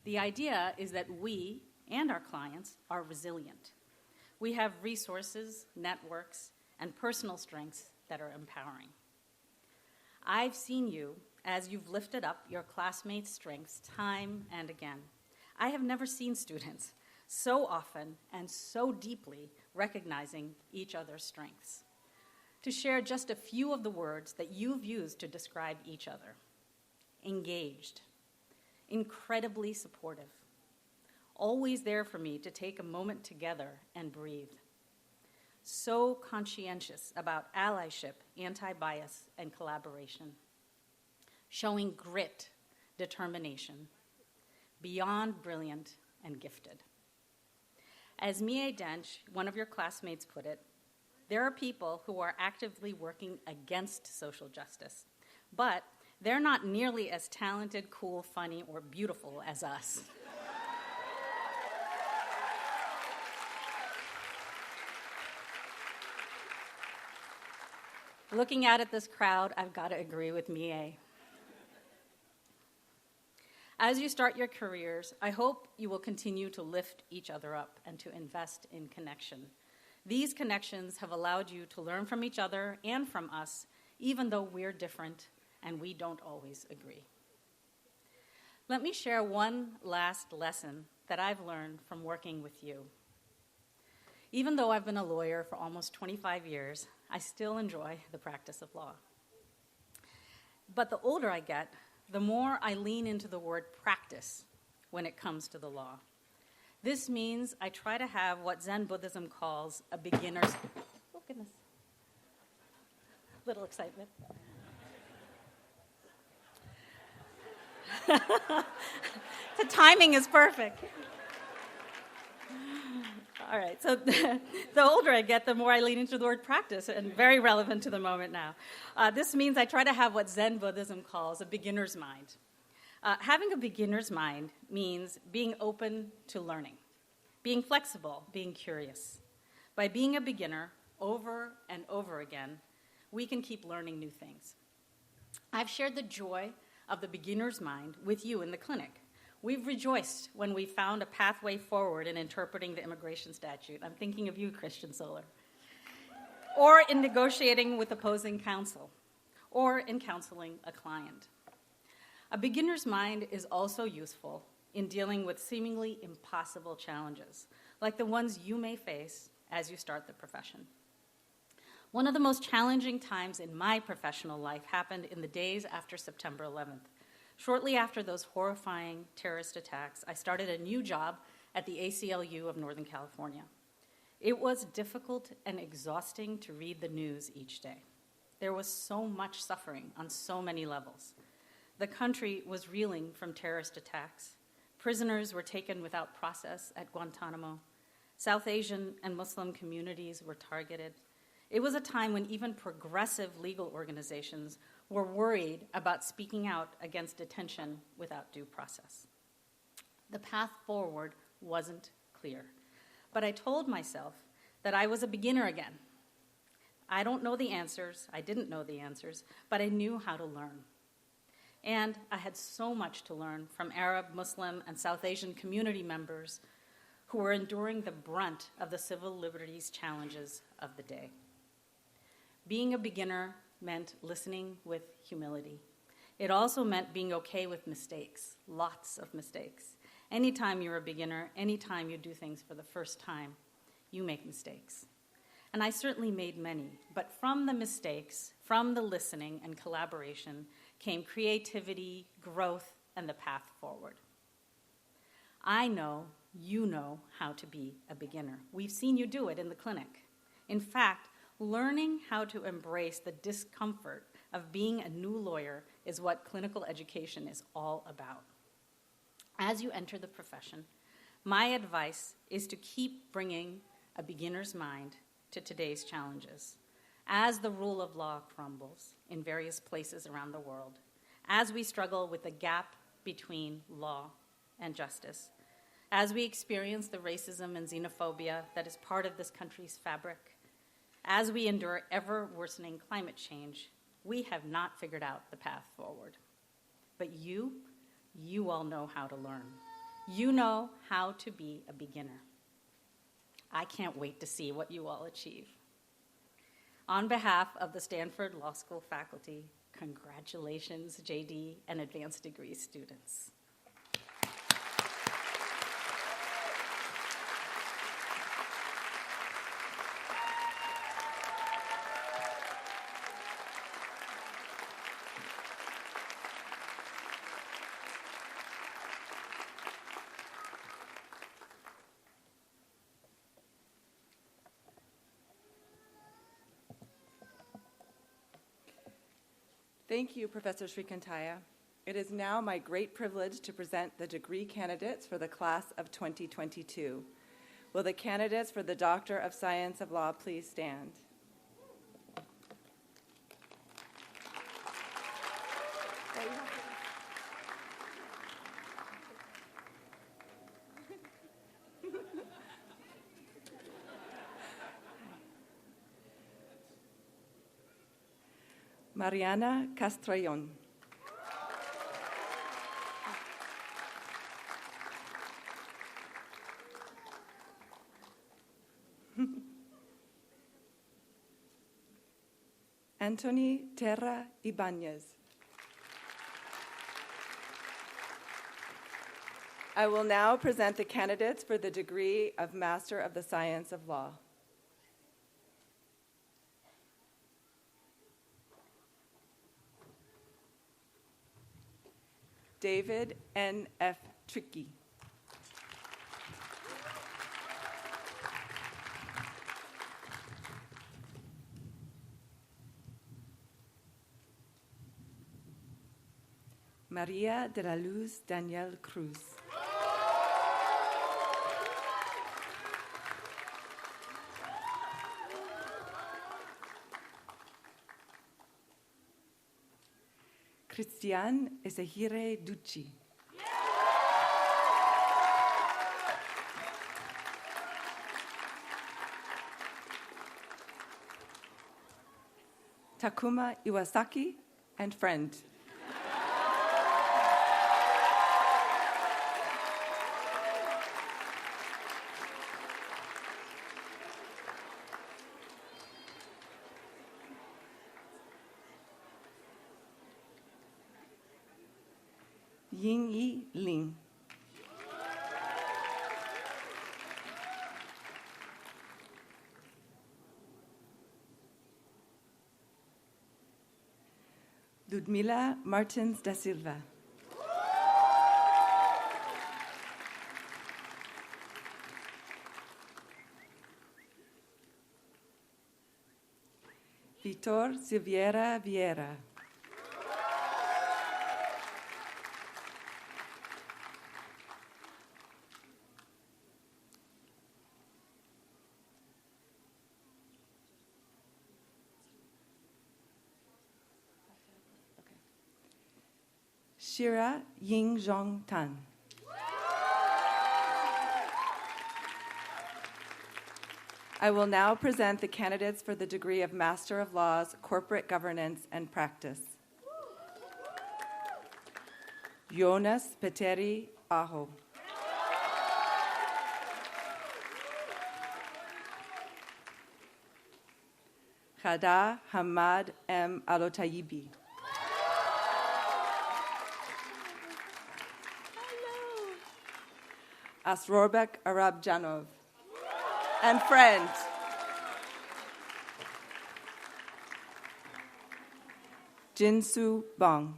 The idea is that we and our clients are resilient. We have resources, networks, and personal strengths that are empowering. I've seen you as you've lifted up your classmates' strengths time and again. I have never seen students so often and so deeply recognizing each other's strengths. To share just a few of the words that you've used to describe each other: engaged, incredibly supportive, always there for me to take a moment together and breathe, so conscientious about allyship, anti-bias, and collaboration, showing grit, determination, beyond brilliant and gifted. As Mie Dench, one of your classmates, put it, there are people who are actively working against social justice, but they're not nearly as talented, cool, funny, or beautiful as us. Looking out at this crowd, I've got to agree with Mie. As you start your careers, I hope you will continue to lift each other up and to invest in connection. These connections have allowed you to learn from each other and from us, even though we're different and we don't always agree. Let me share one last lesson that I've learned from working with you. Even though I've been a lawyer for almost 25 years, I still enjoy the practice of law. But the older I get, the more I lean into the word practice when it comes to the law. This means I try to have what Zen Buddhism calls a beginner's... Oh, goodness. Little excitement. The timing is perfect. All right, so the older I get, the more I lean into the word practice, and very relevant to the moment now. This means I try to have what Zen Buddhism calls a beginner's mind. Having a beginner's mind means being open to learning, being flexible, being curious. By being a beginner over and over again, we can keep learning new things. I've shared the joy of the beginner's mind with you in the clinic. We've rejoiced when we found a pathway forward in interpreting the immigration statute. I'm thinking of you, Christian Solar. Or in negotiating with opposing counsel, or in counseling a client. A beginner's mind is also useful in dealing with seemingly impossible challenges, like the ones you may face as you start the profession. One of the most challenging times in my professional life happened in the days after September 11th. Shortly after those horrifying terrorist attacks, I started a new job at the ACLU of Northern California. It was difficult and exhausting to read the news each day. There was so much suffering on so many levels. The country was reeling from terrorist attacks. Prisoners were taken without process at Guantanamo. South Asian and Muslim communities were targeted. It was a time when even progressive legal organizations were worried about speaking out against detention without due process. The path forward wasn't clear, but I told myself that I was a beginner again. I don't know the answers, I didn't know the answers, but I knew how to learn. And I had so much to learn from Arab, Muslim, and South Asian community members who were enduring the brunt of the civil liberties challenges of the day. Being a beginner meant listening with humility. It also meant being okay with mistakes, lots of mistakes. Anytime you're a beginner, anytime you do things for the first time, you make mistakes. And I certainly made many, but from the mistakes, from the listening and collaboration, came creativity, growth, and the path forward. I know you know how to be a beginner. We've seen you do it in the clinic. In fact, learning how to embrace the discomfort of being a new lawyer is what clinical education is all about. As you enter the profession, my advice is to keep bringing a beginner's mind to today's challenges. as the rule of law crumbles in various places around the world, as we struggle with the gap between law and justice, as we experience the racism and xenophobia that is part of this country's fabric, as we endure ever-worsening climate change, we have not figured out the path forward. But you all know how to learn. You know how to be a beginner. I can't wait to see what you all achieve. On behalf of the Stanford Law School faculty, congratulations, JD and advanced degree students. Thank you, Professor Srikantaya. It is now my great privilege to present the degree candidates for the class of 2022. Will the candidates for the Doctor of Science of Law please stand? Mariana Castrellón. Anthony Terra Ibanez. I will now present the candidates for the degree of Master of the Science of Law. David N.F. Tricky. Maria de la Luz Daniel Cruz. Christian Ezehire Ducci. Takuma Iwasaki and friend. Ying-Yi Ling. Ludmila Martins da Silva. Vitor Silveira Vieira. Shira Ying Zhong Tan. I will now present the candidates for the degree of Master of Laws, Corporate Governance and Practice. Jonas Peteri Aho. Khada Hamad M. Alotayibi. Asrorbek Arabjanov and friend. Jinsu Bong.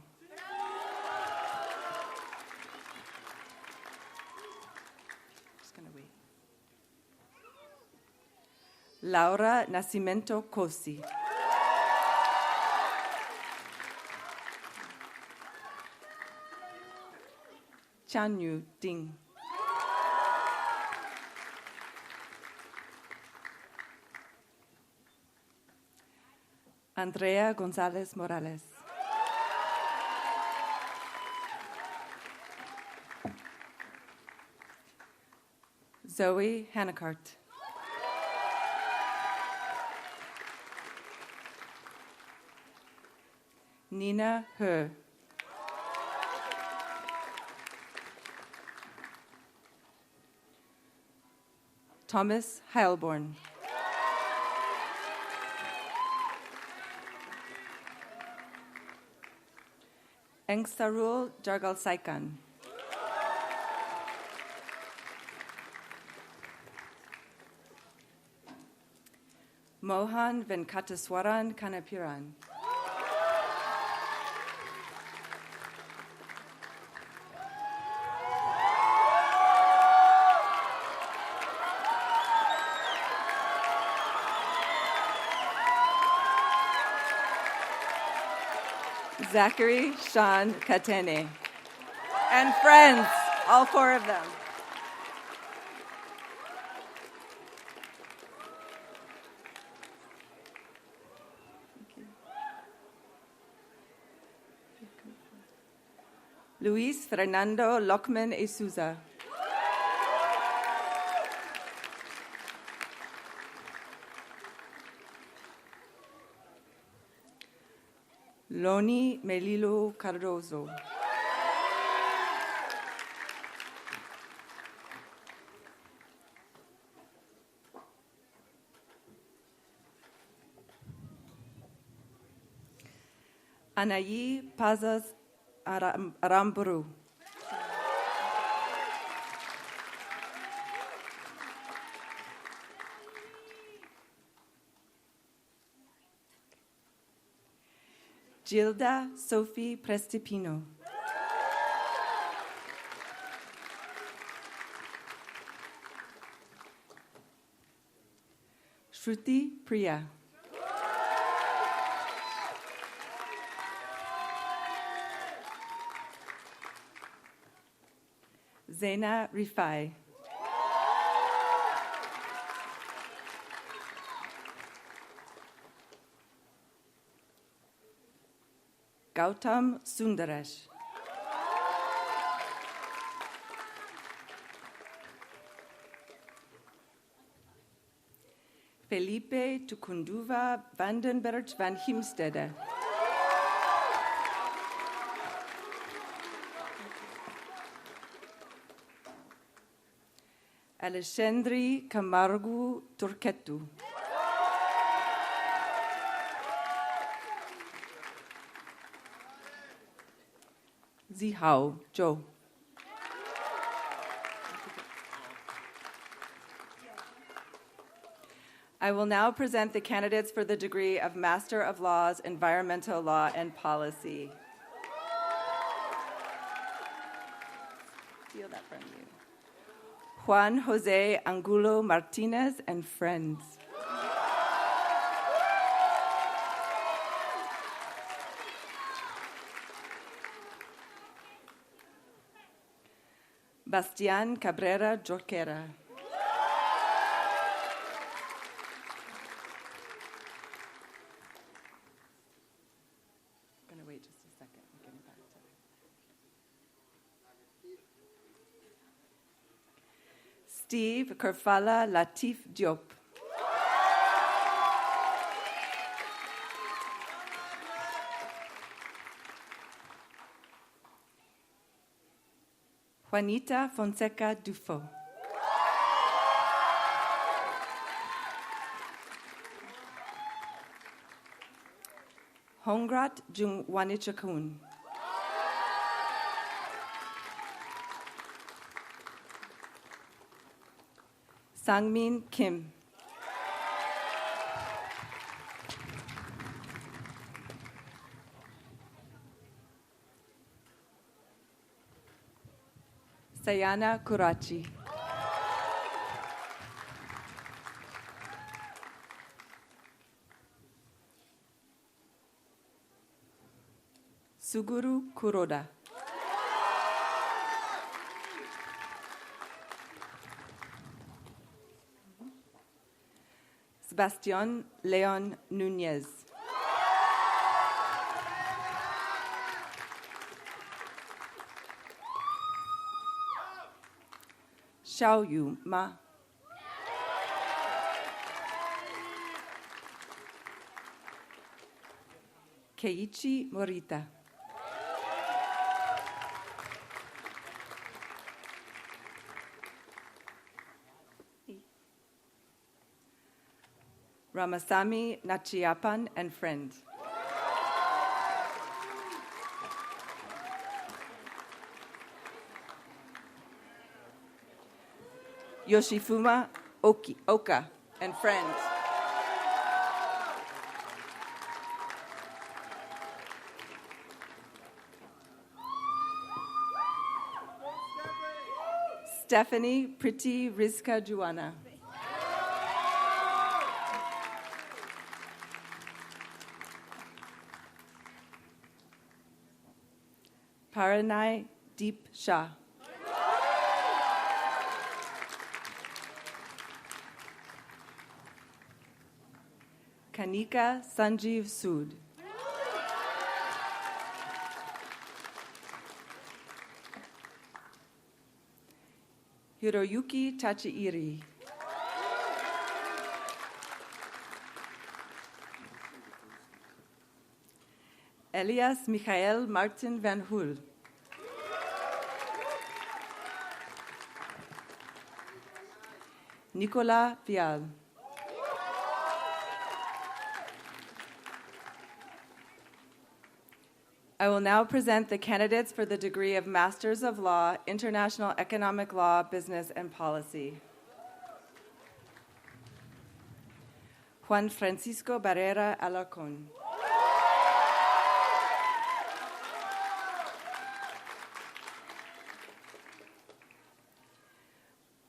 Just gonna wait. Laura Nascimento Cosi. Chanyu Ding. Andrea Gonzalez Morales. Zoe Hanacart. Nina He. Thomas Heilborn. Engstarul Jargal Saikan. Mohan Venkataswaran Kanapiran. Zachary Sean Katene. And friends, all four of them. Luis Fernando Lockman e Souza. Loni Melilo Cardozo. Anayi Pazas Aramburu. Gilda Sophie Prestipino. Shruti Priya. Zaina Rifai. Gautam Sundaresh. Felipe Tukunduva Vandenberg van Himstede. Alexandri Camargo Turquetu. Zihao Zhou. I will now present the candidates for the degree of Master of Laws, Environmental Law and Policy. Steal that from you. Juan Jose Angulo Martinez and friends. Bastian Cabrera Jorquera. I'm going to wait just a second. I'm getting back to it. Steve Kerfala Latif Diop. Juanita Fonseca Dufo. Hongrat Jung Wanichakun. Sangmin Kim. Sayana Kurachi. Suguru Kuroda. Sebastián León Núñez. Xiaoyu Ma. Keiichi Morita. Ramasamy Nachiapan and friend. Yoshifuma Oka and friend. Stephanie Priti Rizka Juana. Paranai Deep Shah. Kanika Sanjeev Sood. Hiroyuki Tachiiri. Elias Michael Martin van Hoel. Nicolas Vial. I will now present the candidates for the degree of Masters of Law, International Economic Law, Business and Policy. Juan Francisco Barrera Alarcón.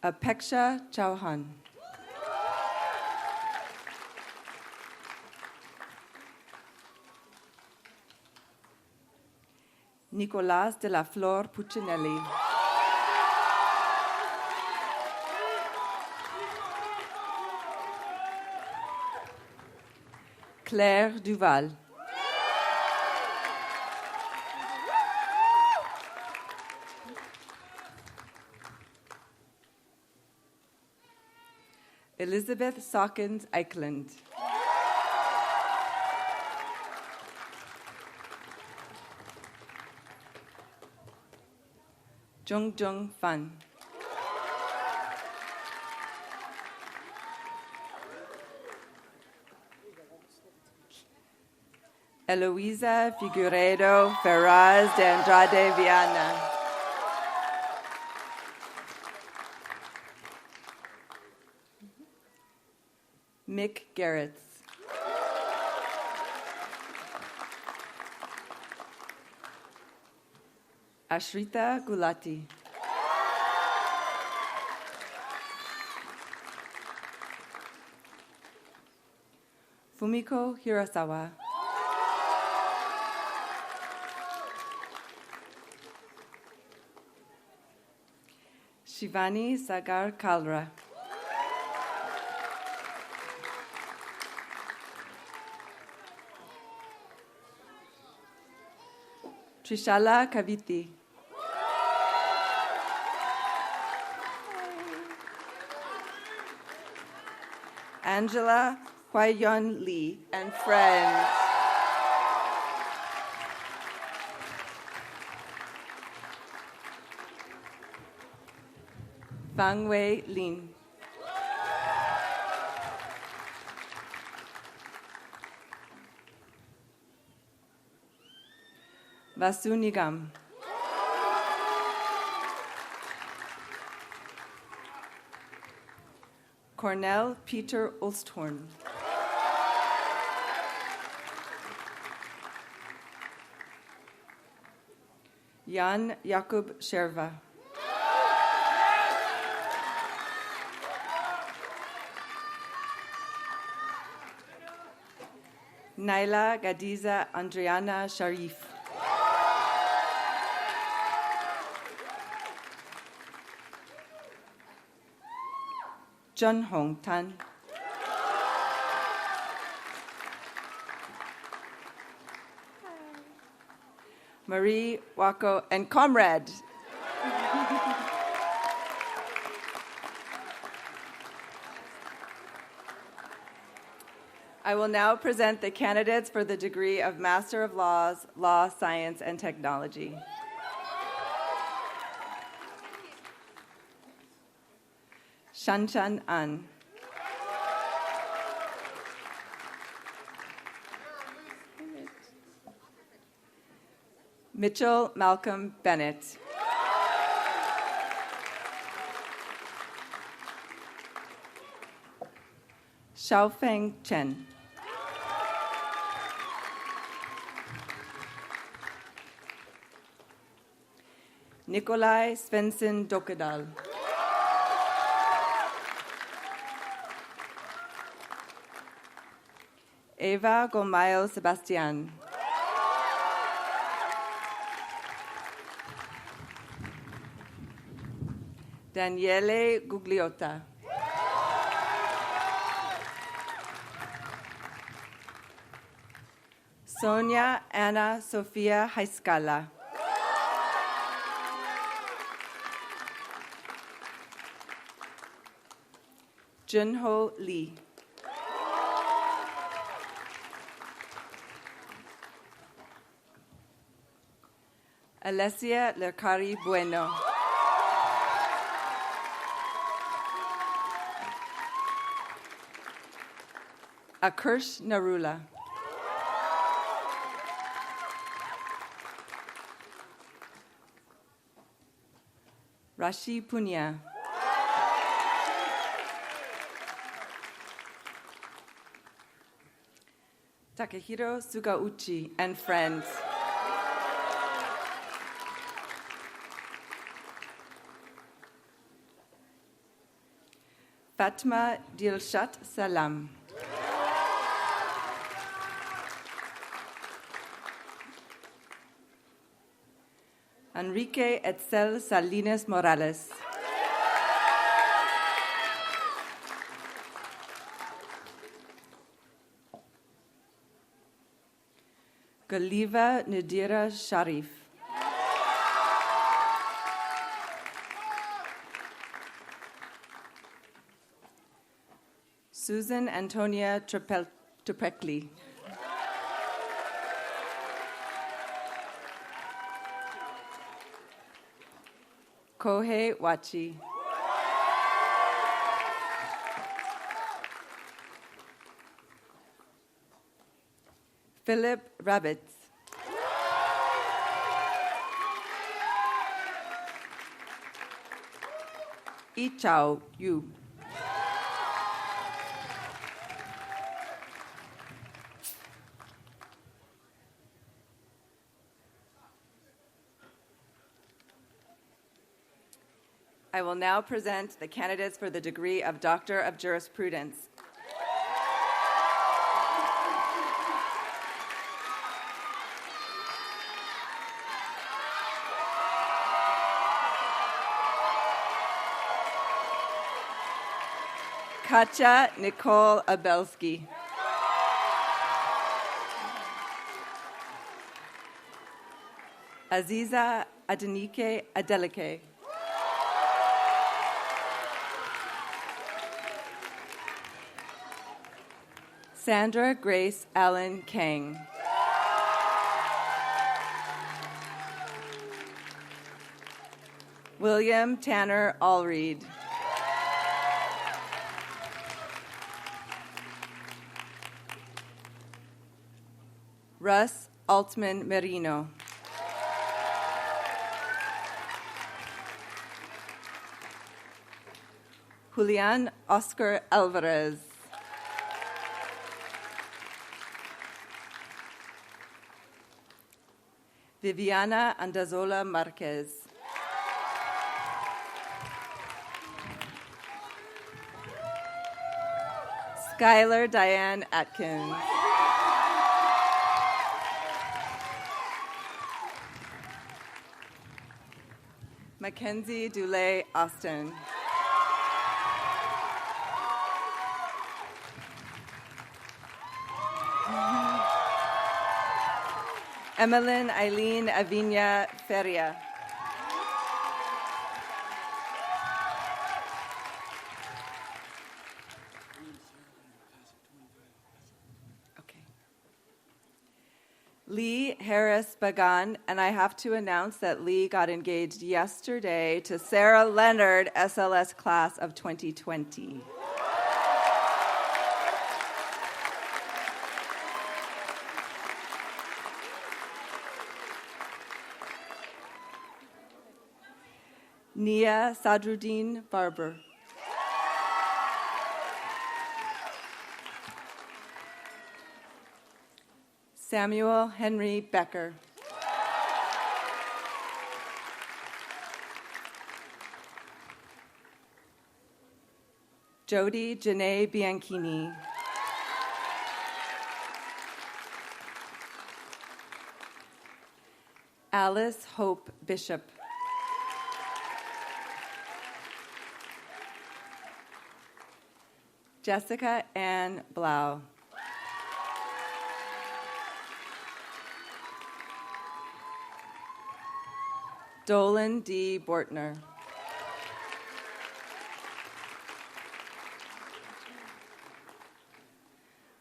Apeksha Chauhan. Nicolás de la Flor Puccinelli. Claire Duval. Elizabeth Sawkins Eichland. Jung Fan. Eloisa Figueiredo Ferraz de Andrade Viana. Mick Garretts. Ashrita Gulati. Fumiko Hirasawa. Shivani Sagar Kalra. Trishala Kaviti. Angela Huayon Lee and friends. Fang Wei Lin. Vasu Nigam. Cornell Peter Olsthorn. Jan Jakub Scherva. Naila Gadiza Andriana Sharif. Jun Hong Tan. Marie Wako and comrade. I will now present the candidates for the degree of Master of Laws, Law, Science, and Technology. Shanchan An. Mitchell Malcolm Bennett. Xiaofeng Chen. Nikolai Svensson Dokedal. Eva Gomayo Sebastian. Daniele Gugliotta. Sonia Anna Sofia Heiskala. Junho Lee. Alessia Lercari Bueno. Akursh Narula. Rashi Punya. Takehiro Sugauchi and friends. Fatma Dilshat Salam. Enrique Etzel Salinas Morales. Galiva Nadira Sharif. Susan Antonia Trepekli. Kohei Wachi. Philip Rabbits. Ichao Yu. I will now present the candidates for the degree of Doctor of Jurisprudence. Katja Nicole Abelski. Aziza Adenike Adeleke. Sandra Grace Allen Kang. William Tanner Allreed. Russ Altman Merino. Julian Oscar Alvarez. Viviana Andazola Marquez. Skylar Diane Atkins. Mackenzie Dulé Austin. Emeline Eileen Aviña Feria. Lee Harris Bagan, and I have to announce that Lee got engaged yesterday to Sarah Leonard, SLS class of 2020. Nia Sadruddin Barber. Samuel Henry Becker. Jody Janae Bianchini. Alice Hope Bishop. Jessica Ann Blau. Dolan D. Bortner.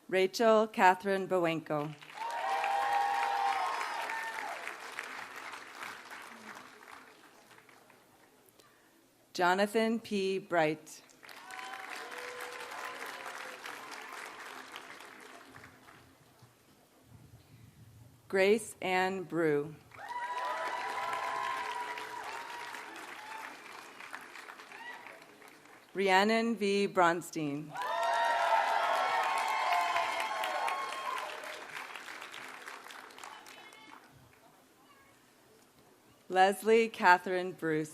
Rachel Catherine Bowenko. Jonathan P. Bright. Grace Ann Brew. Rhiannon V. Bronstein. Leslie Catherine Bruce.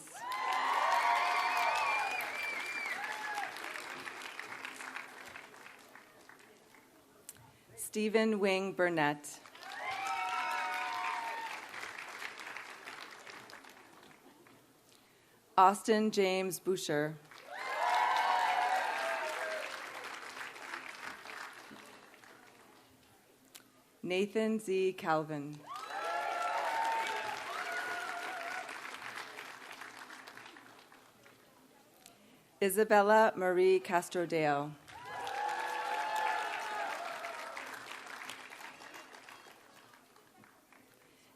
Stephen Wing Burnett. Austin James Boucher. Nathan Z. Calvin. Isabella Marie Castrodeo.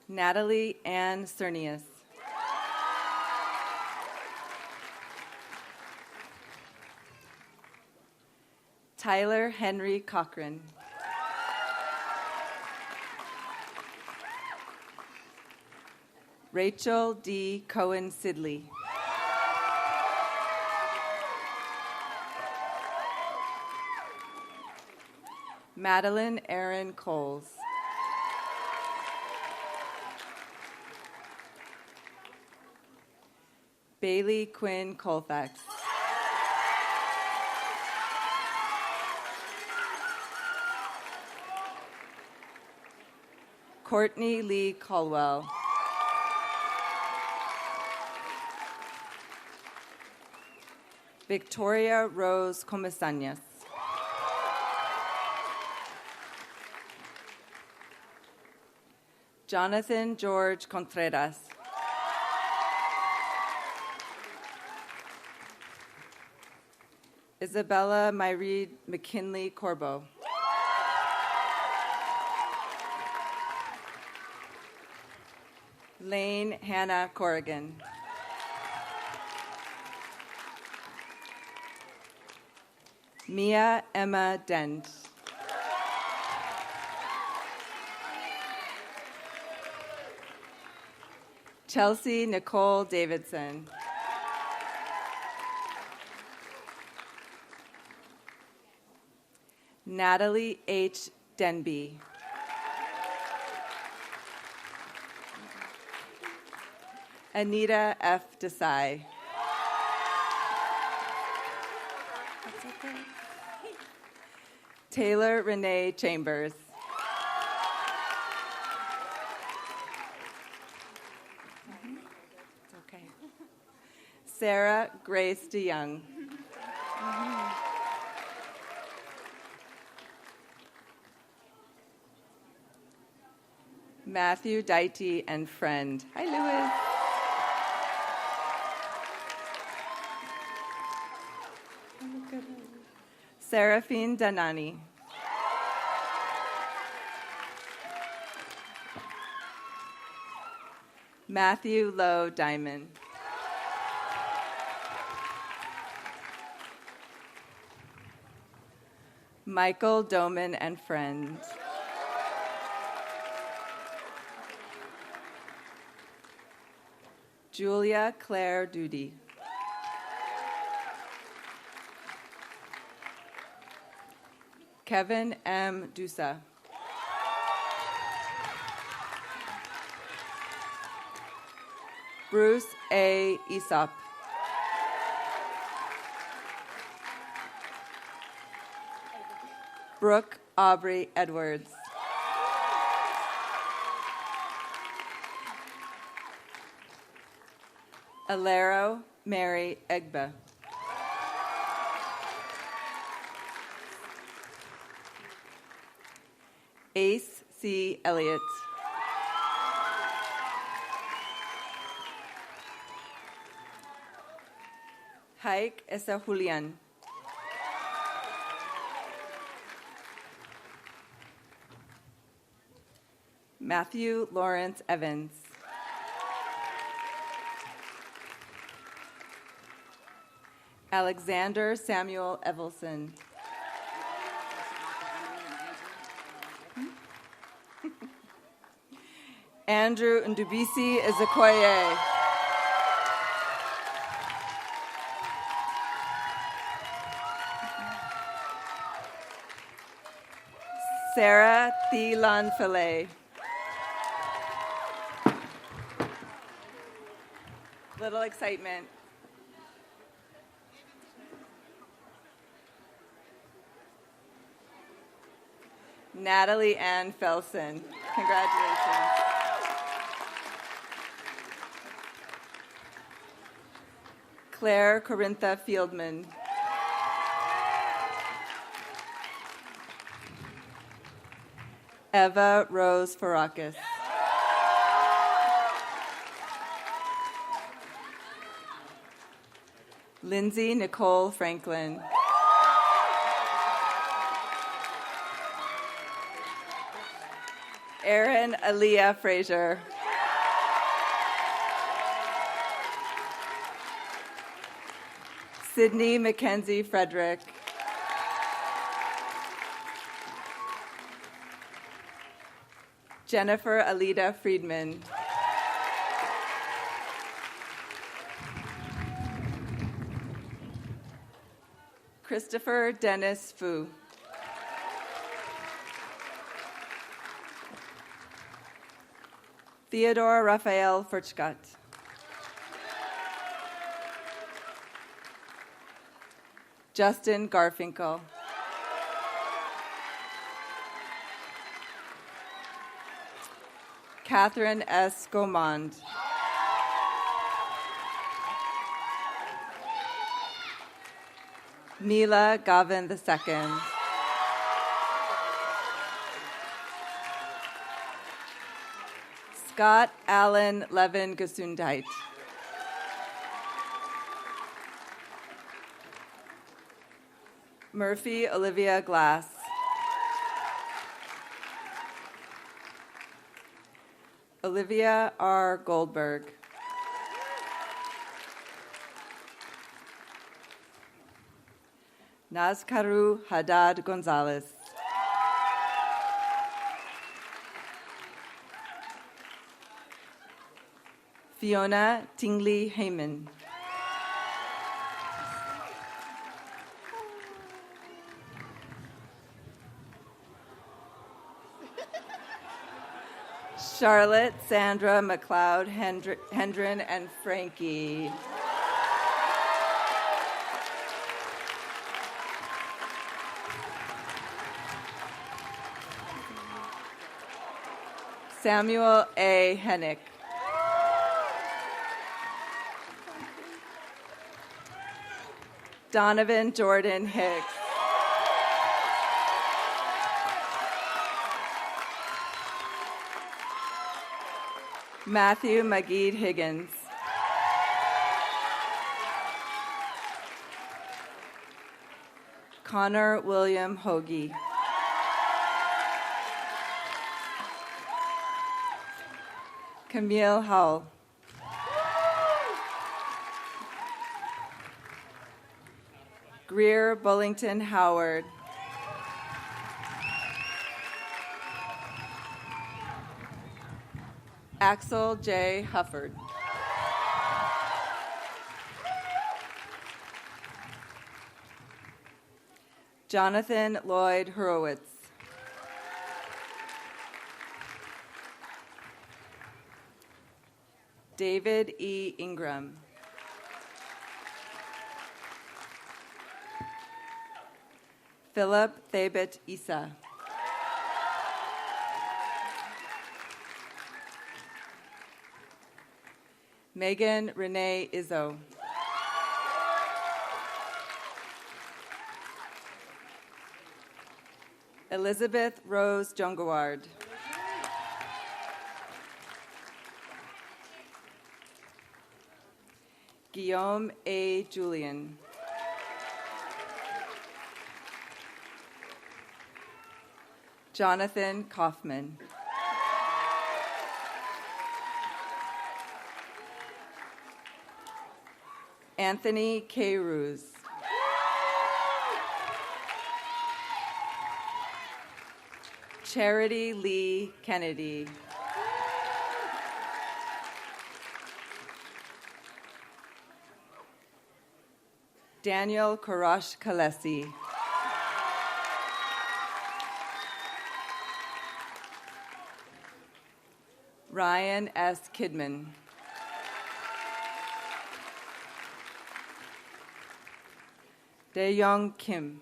Natalie Ann Cernius. Tyler Henry Cochran. Rachel D. Cohen Sidley. Madeline Aaron Coles. Bailey Quinn Colfax. Courtney Lee Caldwell. Victoria Rose Comesañas. Jonathan George Contreras. Isabella Myreed McKinley Corbo. Lane Hannah Corrigan. Mia Emma Dent. Chelsea Nicole Davidson. Natalie H. Denby. Anita F. Desai. Taylor Renee Chambers. It's okay. Sarah Grace DeYoung. Matthew Dighty and friend. Hi, Louis. Seraphine Danani. Matthew Lowe Diamond. Michael Doman and friends. Julia Claire Duty. Kevin M. Dusa. Bruce A. Aesop. Brooke Aubrey Edwards. Alero Mary Egba. Ace C. Elliott. Haik Esa Julian. Matthew Lawrence Evans. Alexander Samuel Evelson. Andrew Ndubisi Ezekoye. Sarah Thilanfile. Little excitement. Natalie Ann Felson. Congratulations. Claire Corintha Fieldman. Eva Rose Farakis. Lindsay Nicole Franklin. Erin Aaliyah Frazier. Sydney Mackenzie Frederick. Jennifer Alida Friedman. Christopher Dennis Fu. Theodore Raphael Furchgott. Justin Garfinkel. Catherine S. Gaumond. Mila Gavin II. Scott Allen Levin Gesundheit. Murphy Olivia Glass. Olivia R. Goldberg. Nazkaru Haddad Gonzalez. Fiona Tingley Heyman. Charlotte Sandra McLeod Hendren and Frankie. Samuel A. Hennick. Donovan Jordan Hicks. Matthew Magid Higgins. Connor William Hoagie. Camille Howell. Greer Bullington Howard. Axel J. Hufford. Jonathan Lloyd Hurowitz. David E. Ingram. Philip Thabit Issa. Megan Renee Izzo. Elizabeth Rose Jongaward. Guillaume A. Julian. Jonathan Kaufman. Anthony K. Ruse. Charity Lee Kennedy. Daniel Karash Kalesi. Ryan S. Kidman. Dae-young Kim.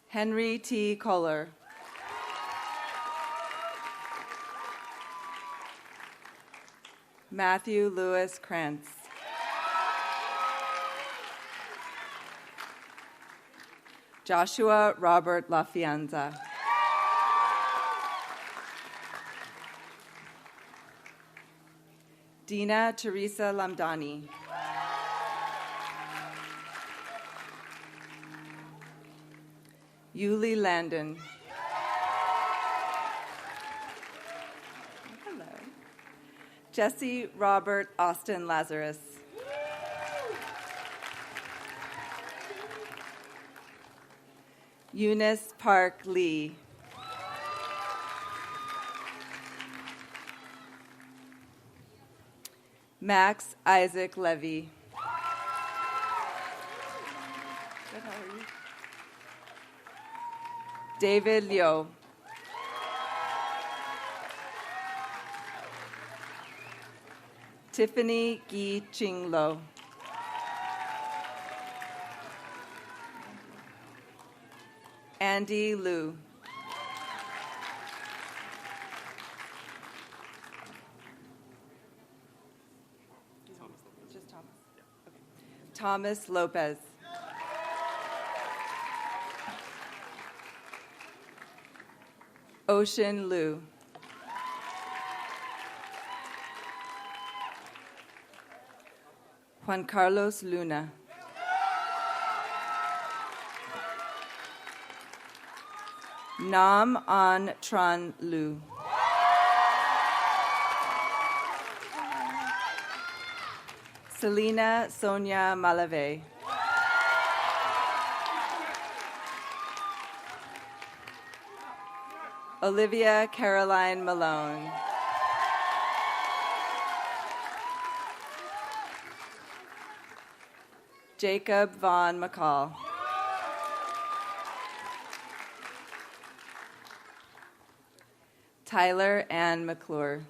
Henry T. Kohler. Matthew Lewis Krantz. Joshua Robert LaFianza. Dina Teresa Lamdani. Yuli Landon. Hello. Jesse Robert Austin Lazarus. Eunice Park Lee. Max Isaac Levy. Good, how are you? David Liu. Tiffany Gi Ching Lo. Andy Liu. Just Thomas. Okay. Thomas Lopez. Ocean Liu. Juan Carlos Luna. Nam An Tran Lu. Selena Sonia Malave. Olivia Caroline Malone. Jacob Vaughn McCall. Tyler Ann McClure.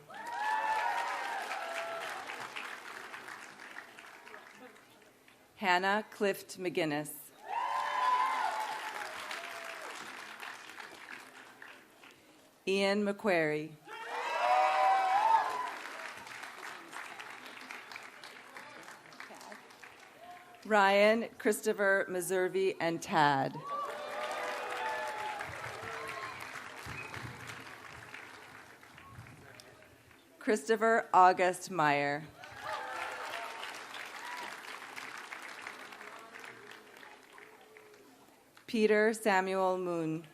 Hannah Clift McGinnis. Ian McQuarrie. Ryan Christopher Meservey and Tad. Christopher August Meyer. Peter Samuel Moon.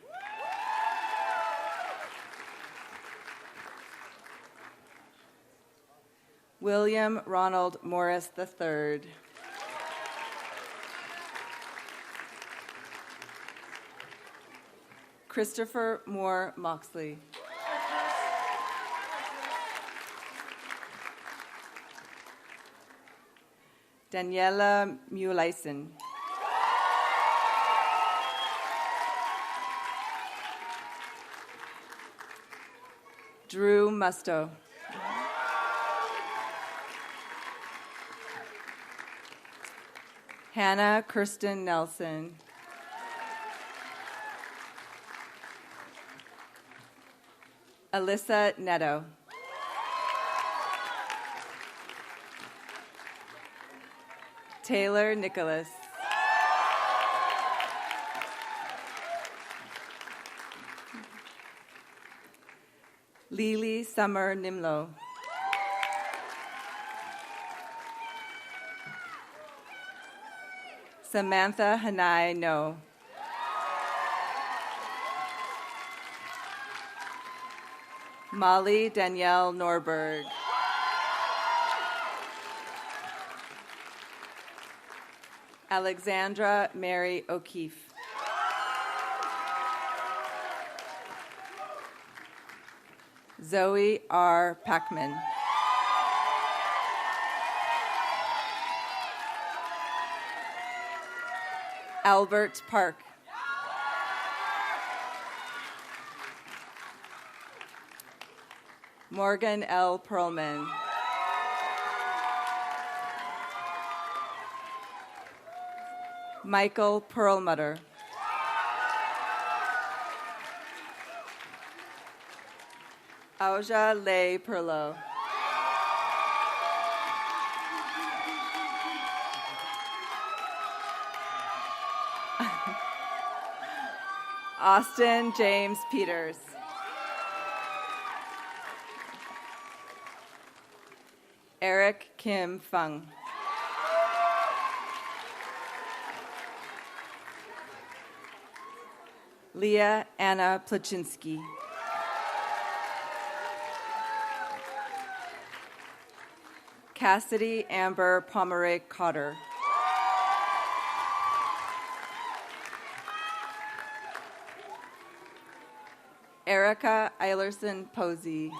William Ronald Morris III. Christopher Moore Moxley. Daniela Muleisen. Drew Musto. Hannah Kirsten Nelson. Alyssa Neto. Taylor Nicholas. Lily Summer Nimlo. Samantha Hanai No. Molly Danielle Norberg. Alexandra Mary O'Keefe. Zoe R. Packman. Albert Park. Morgan L. Perlman. Michael Perlmutter. Auja Lei Perlo. Austin James Peters. Eric Kim Fung. Leah Anna Plachinsky. Cassidy Amber Pomeroy Cotter. Erica Eilerson Posey.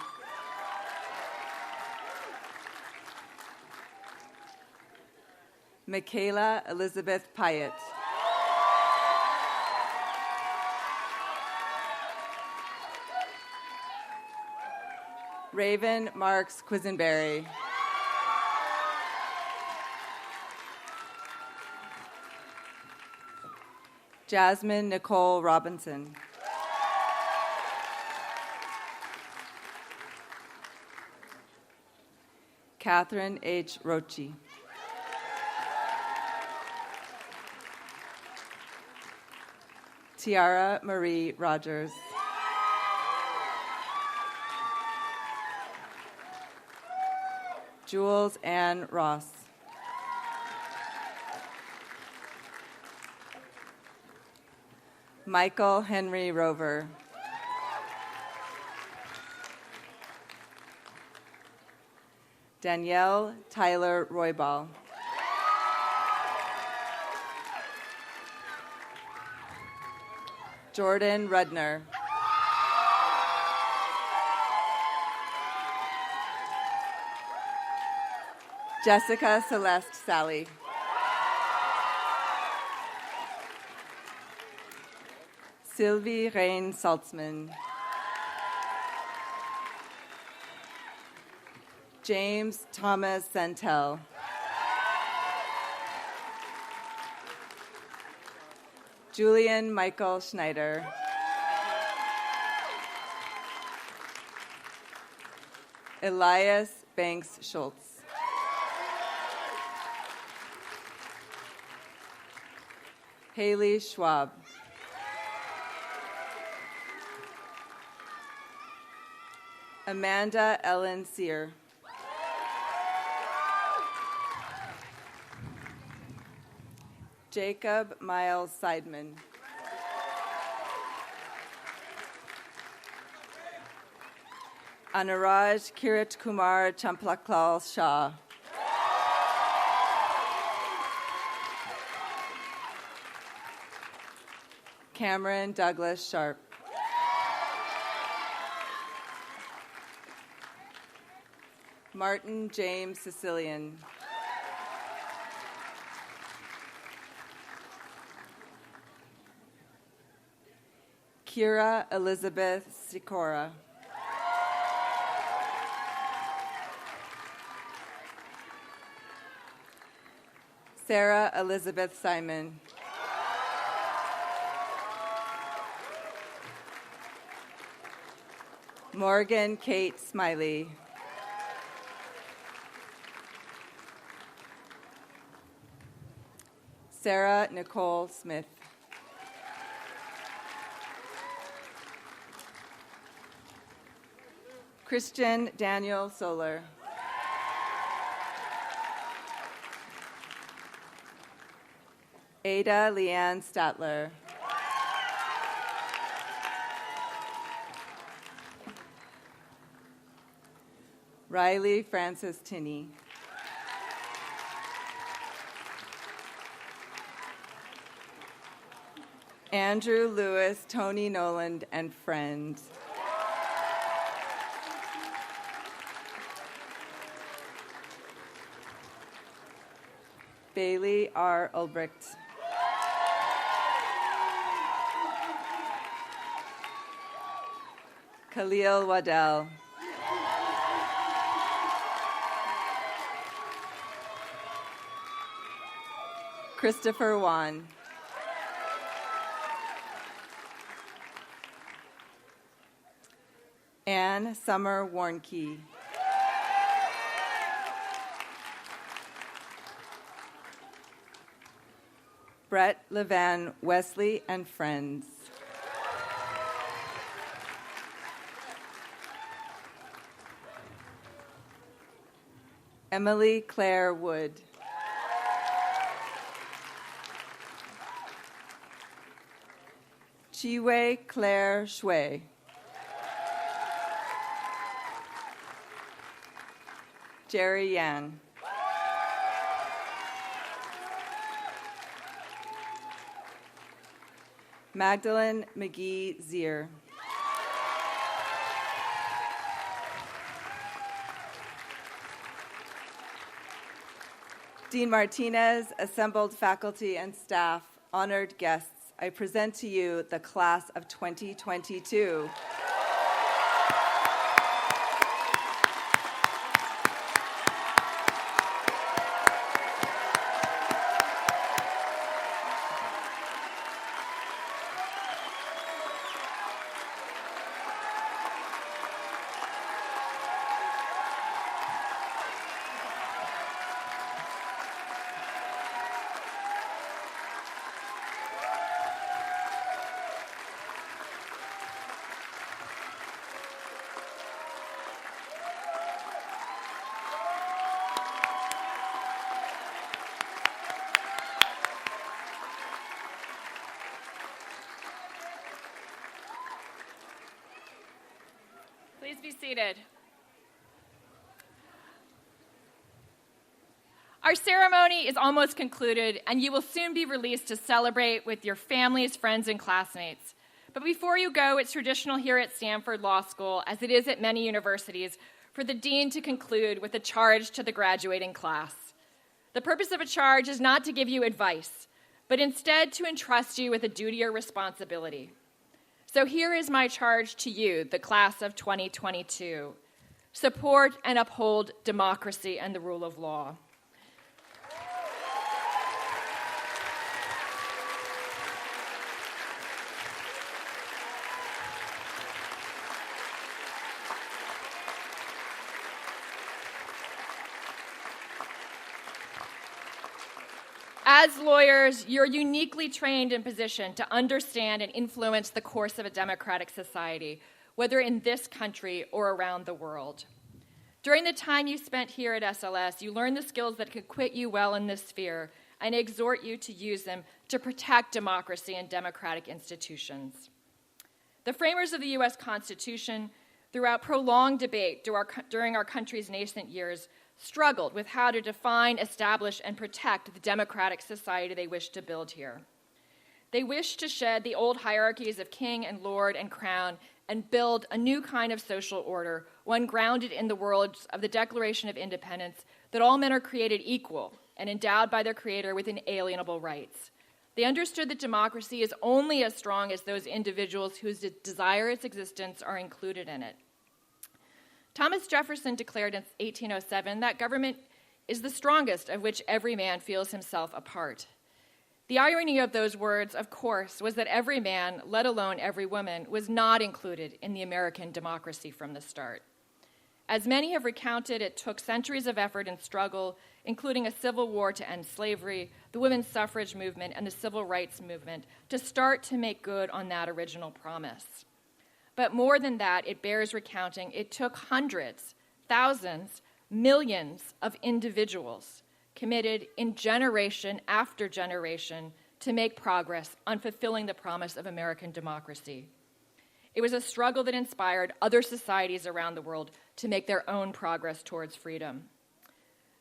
Michaela Elizabeth Pyatt. Raven Marks Quisenberry. Jasmine Nicole Robinson. Catherine H. Rochi. Tiara Marie Rogers. Jules Ann Ross. Michael Henry Rover. Danielle Tyler Roybal. Jordan Rudner. Jessica Celeste Sally. Sylvie Rain Saltzman. James Thomas Santel. Julian Michael Schneider. Elias Banks Schultz. Haley Schwab. Amanda Ellen Sear. Jacob Miles Seidman. Anuraj Kirit Kumar Champlaklal Shah. Cameron Douglas Sharp. Martin James Sicilian. Kira Elizabeth Sikora. Sarah Elizabeth Simon. Morgan Kate Smiley. Sarah Nicole Smith. Christian Daniel Soler. Ada Leanne Statler. Riley Francis Tinney. Andrew Lewis, Tony Noland, and friends. Bailey R. Ulbricht. Khalil Waddell. Christopher Wan. Anne Summer Warnke. Brett Levan Wesley and friends. Emily Claire Wood. Chiwei Claire Shui. Jerry Yan. Magdalene McGee Zier. Dean Martinez, assembled faculty and staff, honored guests, I present to you the class of 2022. Please be seated. Our ceremony is almost concluded, and you will soon be released to celebrate with your families, friends, and classmates. But before you go, it's traditional here at Stanford Law School, as it is at many universities, for the dean to conclude with a charge to the graduating class. The purpose of a charge is not to give you advice, but instead to entrust you with a duty or responsibility. So here is my charge to you, the class of 2022. Support and uphold democracy and the rule of law. As lawyers, you're uniquely trained and positioned to understand and influence the course of a democratic society, whether in this country or around the world. During the time you spent here at SLS, you learned the skills that could equip you well in this sphere, and I exhort you to use them to protect democracy and democratic institutions. The framers of the U.S. Constitution throughout prolonged debate during our country's nascent years, struggled with how to define, establish, and protect the democratic society they wished to build here. They wished to shed the old hierarchies of king and lord and crown and build a new kind of social order, one grounded in the words of the Declaration of Independence, that all men are created equal and endowed by their Creator with inalienable rights. They understood that democracy is only as strong as those individuals whose desire its existence are included in it. Thomas Jefferson declared in 1807 that government is the strongest of which every man feels himself a part. The irony of those words, of course, was that every man, let alone every woman, was not included in the American democracy from the start. As many have recounted, it took centuries of effort and struggle, including a civil war to end slavery, the women's suffrage movement, and the civil rights movement, to start to make good on that original promise. But more than that, it bears recounting, it took hundreds, thousands, millions of individuals committed in generation after generation to make progress on fulfilling the promise of American democracy. It was a struggle that inspired other societies around the world to make their own progress towards freedom.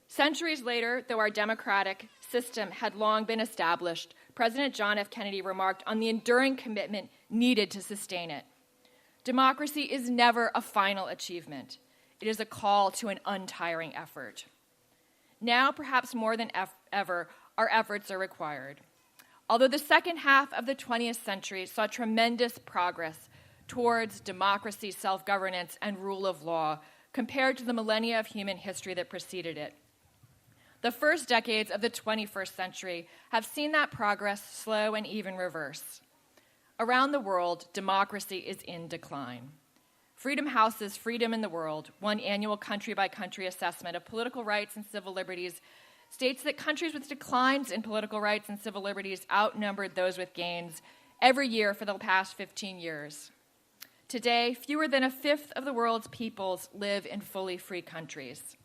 Centuries later, though our democratic system had long been established, President John F. Kennedy remarked on the enduring commitment needed to sustain it. Democracy is never a final achievement. It is a call to an untiring effort. Now, perhaps more than ever, our efforts are required. Although the second half of the 20th century saw tremendous progress towards democracy, self-governance, and rule of law compared to the millennia of human history that preceded it, the first decades of the 21st century have seen that progress slow and even reverse. Around the world, democracy is in decline. Freedom House's Freedom in the World, one annual country-by-country assessment of political rights and civil liberties, states that countries with declines in political rights and civil liberties outnumbered those with gains every year for the past 15 years. Today, fewer than a fifth of the world's peoples live in fully free countries.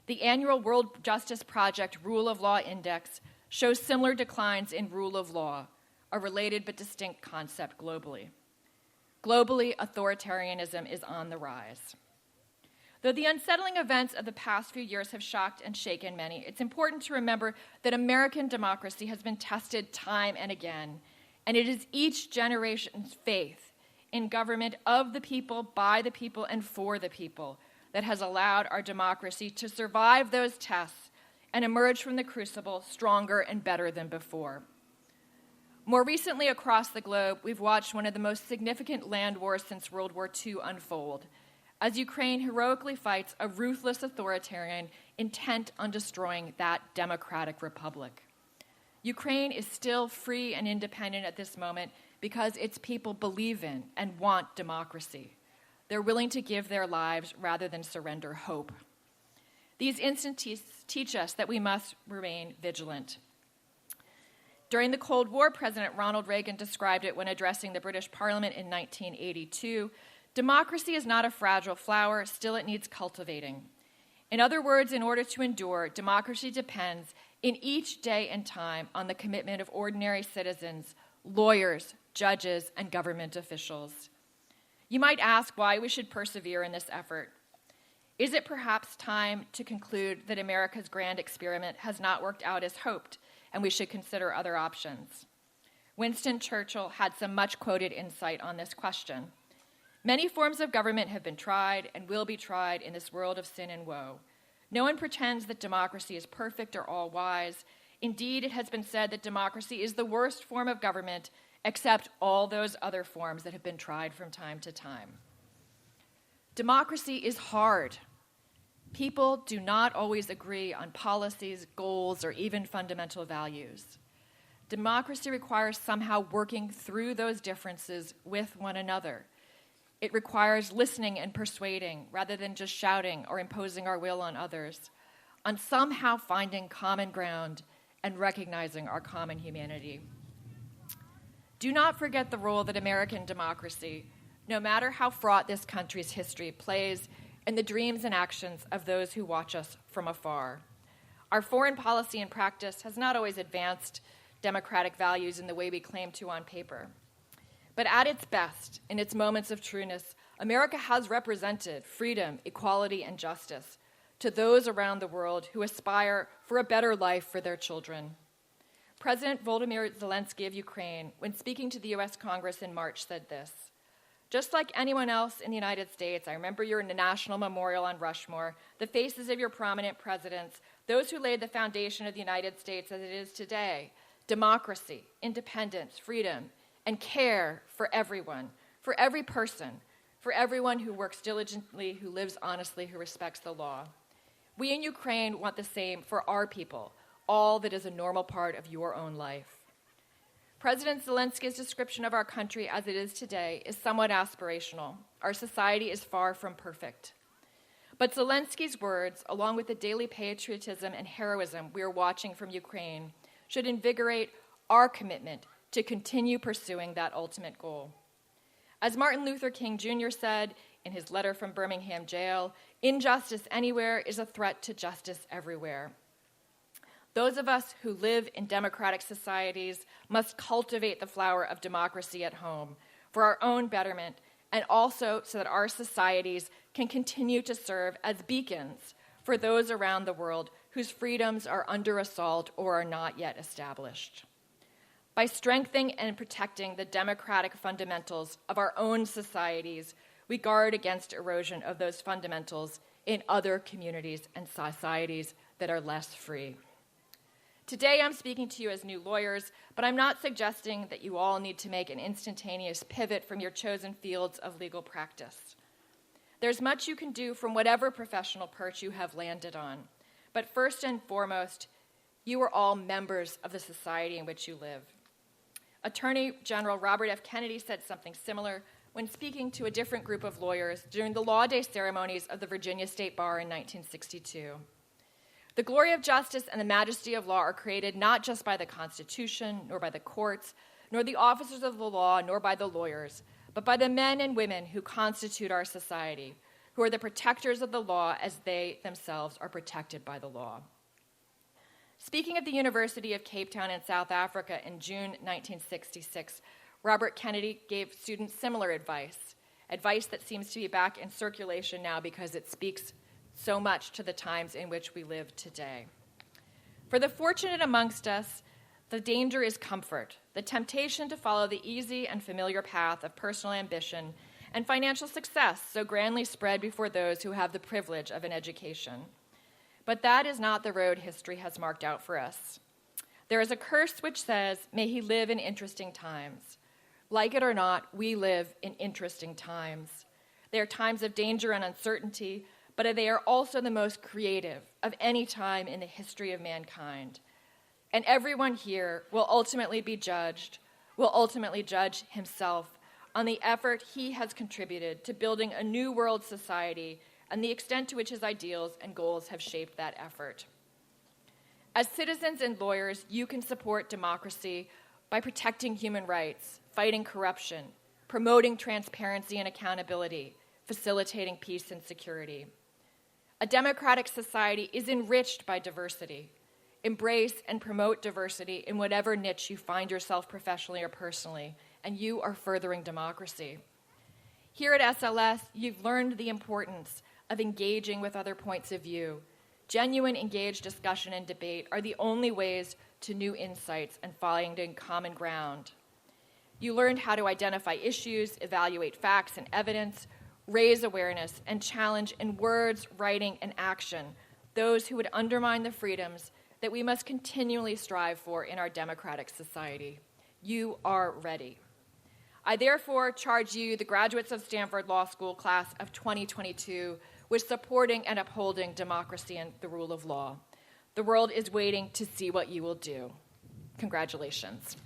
The annual World Justice Project Rule of Law Index shows similar declines in rule of law, a related but distinct concept globally. Globally, authoritarianism is on the rise. Though the unsettling events of the past few years have shocked and shaken many, it's important to remember that American democracy has been tested time and again, and it is each generation's faith in government of the people, by the people, and for the people that has allowed our democracy to survive those tests and emerge from the crucible stronger and better than before. More recently, across the globe, we've watched one of the most significant land wars since World War II unfold, as Ukraine heroically fights a ruthless authoritarian intent on destroying that democratic republic. Ukraine is still free and independent at this moment because its people believe in and want democracy. They're willing to give their lives rather than surrender hope. These instances teach us that we must remain vigilant. During the Cold War, President Ronald Reagan described it when addressing the British Parliament in 1982. Democracy is not a fragile flower, still it needs cultivating. In other words, in order to endure, democracy depends in each day and time on the commitment of ordinary citizens, lawyers, judges, and government officials. You might ask why we should persevere in this effort. Is it perhaps time to conclude that America's grand experiment has not worked out as hoped, and we should consider other options? Winston Churchill had some much-quoted insight on this question. Many forms of government have been tried and will be tried in this world of sin and woe. No one pretends that democracy is perfect or all-wise. Indeed, it has been said that democracy is the worst form of government except all those other forms that have been tried from time to time. Democracy is hard. People do not always agree on policies, goals, or even fundamental values. Democracy requires somehow working through those differences with one another. It requires listening and persuading rather than just shouting or imposing our will on others, on somehow finding common ground and recognizing our common humanity. Do not forget the role that American democracy, no matter how fraught this country's history, plays in the dreams and actions of those who watch us from afar. Our foreign policy and practice has not always advanced democratic values in the way we claim to on paper. But at its best, in its moments of trueness, America has represented freedom, equality, and justice to those around the world who aspire for a better life for their children. President Volodymyr Zelensky of Ukraine, when speaking to the U.S. Congress in March, said this: "Just like anyone else in the United States, I remember your national memorial on Rushmore, the faces of your prominent presidents, those who laid the foundation of the United States as it is today, democracy, independence, freedom, and care for everyone, for every person, for everyone who works diligently, who lives honestly, who respects the law. We in Ukraine want the same for our people, all that is a normal part of your own life." President Zelensky's description of our country as it is today is somewhat aspirational. Our society is far from perfect. But Zelensky's words, along with the daily patriotism and heroism we are watching from Ukraine, should invigorate our commitment to continue pursuing that ultimate goal. As Martin Luther King Jr. said in his letter from Birmingham jail, "Injustice anywhere is a threat to justice everywhere." Those of us who live in democratic societies must cultivate the flower of democracy at home for our own betterment, and also so that our societies can continue to serve as beacons for those around the world whose freedoms are under assault or are not yet established. By strengthening and protecting the democratic fundamentals of our own societies, we guard against erosion of those fundamentals in other communities and societies that are less free. Today, I'm speaking to you as new lawyers, but I'm not suggesting that you all need to make an instantaneous pivot from your chosen fields of legal practice. There's much you can do from whatever professional perch you have landed on, but first and foremost, you are all members of the society in which you live. Attorney General Robert F. Kennedy said something similar when speaking to a different group of lawyers during the Law Day ceremonies of the Virginia State Bar in 1962. The glory of justice and the majesty of law are created not just by the Constitution, nor by the courts, nor the officers of the law, nor by the lawyers, but by the men and women who constitute our society, who are the protectors of the law as they themselves are protected by the law. Speaking at the University of Cape Town in South Africa in June 1966, Robert Kennedy gave students similar advice that seems to be back in circulation now because it speaks so much to the times in which we live today. For the fortunate amongst us, the danger is comfort, the temptation to follow the easy and familiar path of personal ambition and financial success so grandly spread before those who have the privilege of an education. But that is not the road history has marked out for us. There is a curse which says, "May he live in interesting times." Like it or not, we live in interesting times. They are times of danger and uncertainty, but they are also the most creative of any time in the history of mankind. And everyone here will ultimately judge himself on the effort he has contributed to building a new world society and the extent to which his ideals and goals have shaped that effort. As citizens and lawyers, you can support democracy by protecting human rights, fighting corruption, promoting transparency and accountability, facilitating peace and security. A democratic society is enriched by diversity. Embrace and promote diversity in whatever niche you find yourself professionally or personally, and you are furthering democracy. Here at SLS, you've learned the importance of engaging with other points of view. Genuine engaged discussion and debate are the only ways to new insights and finding common ground. You learned how to identify issues, evaluate facts and evidence, raise awareness, and challenge in words, writing, and action those who would undermine the freedoms that we must continually strive for in our democratic society. You are ready. I therefore charge you, the graduates of Stanford Law School class of 2022, with supporting and upholding democracy and the rule of law. The world is waiting to see what you will do. Congratulations.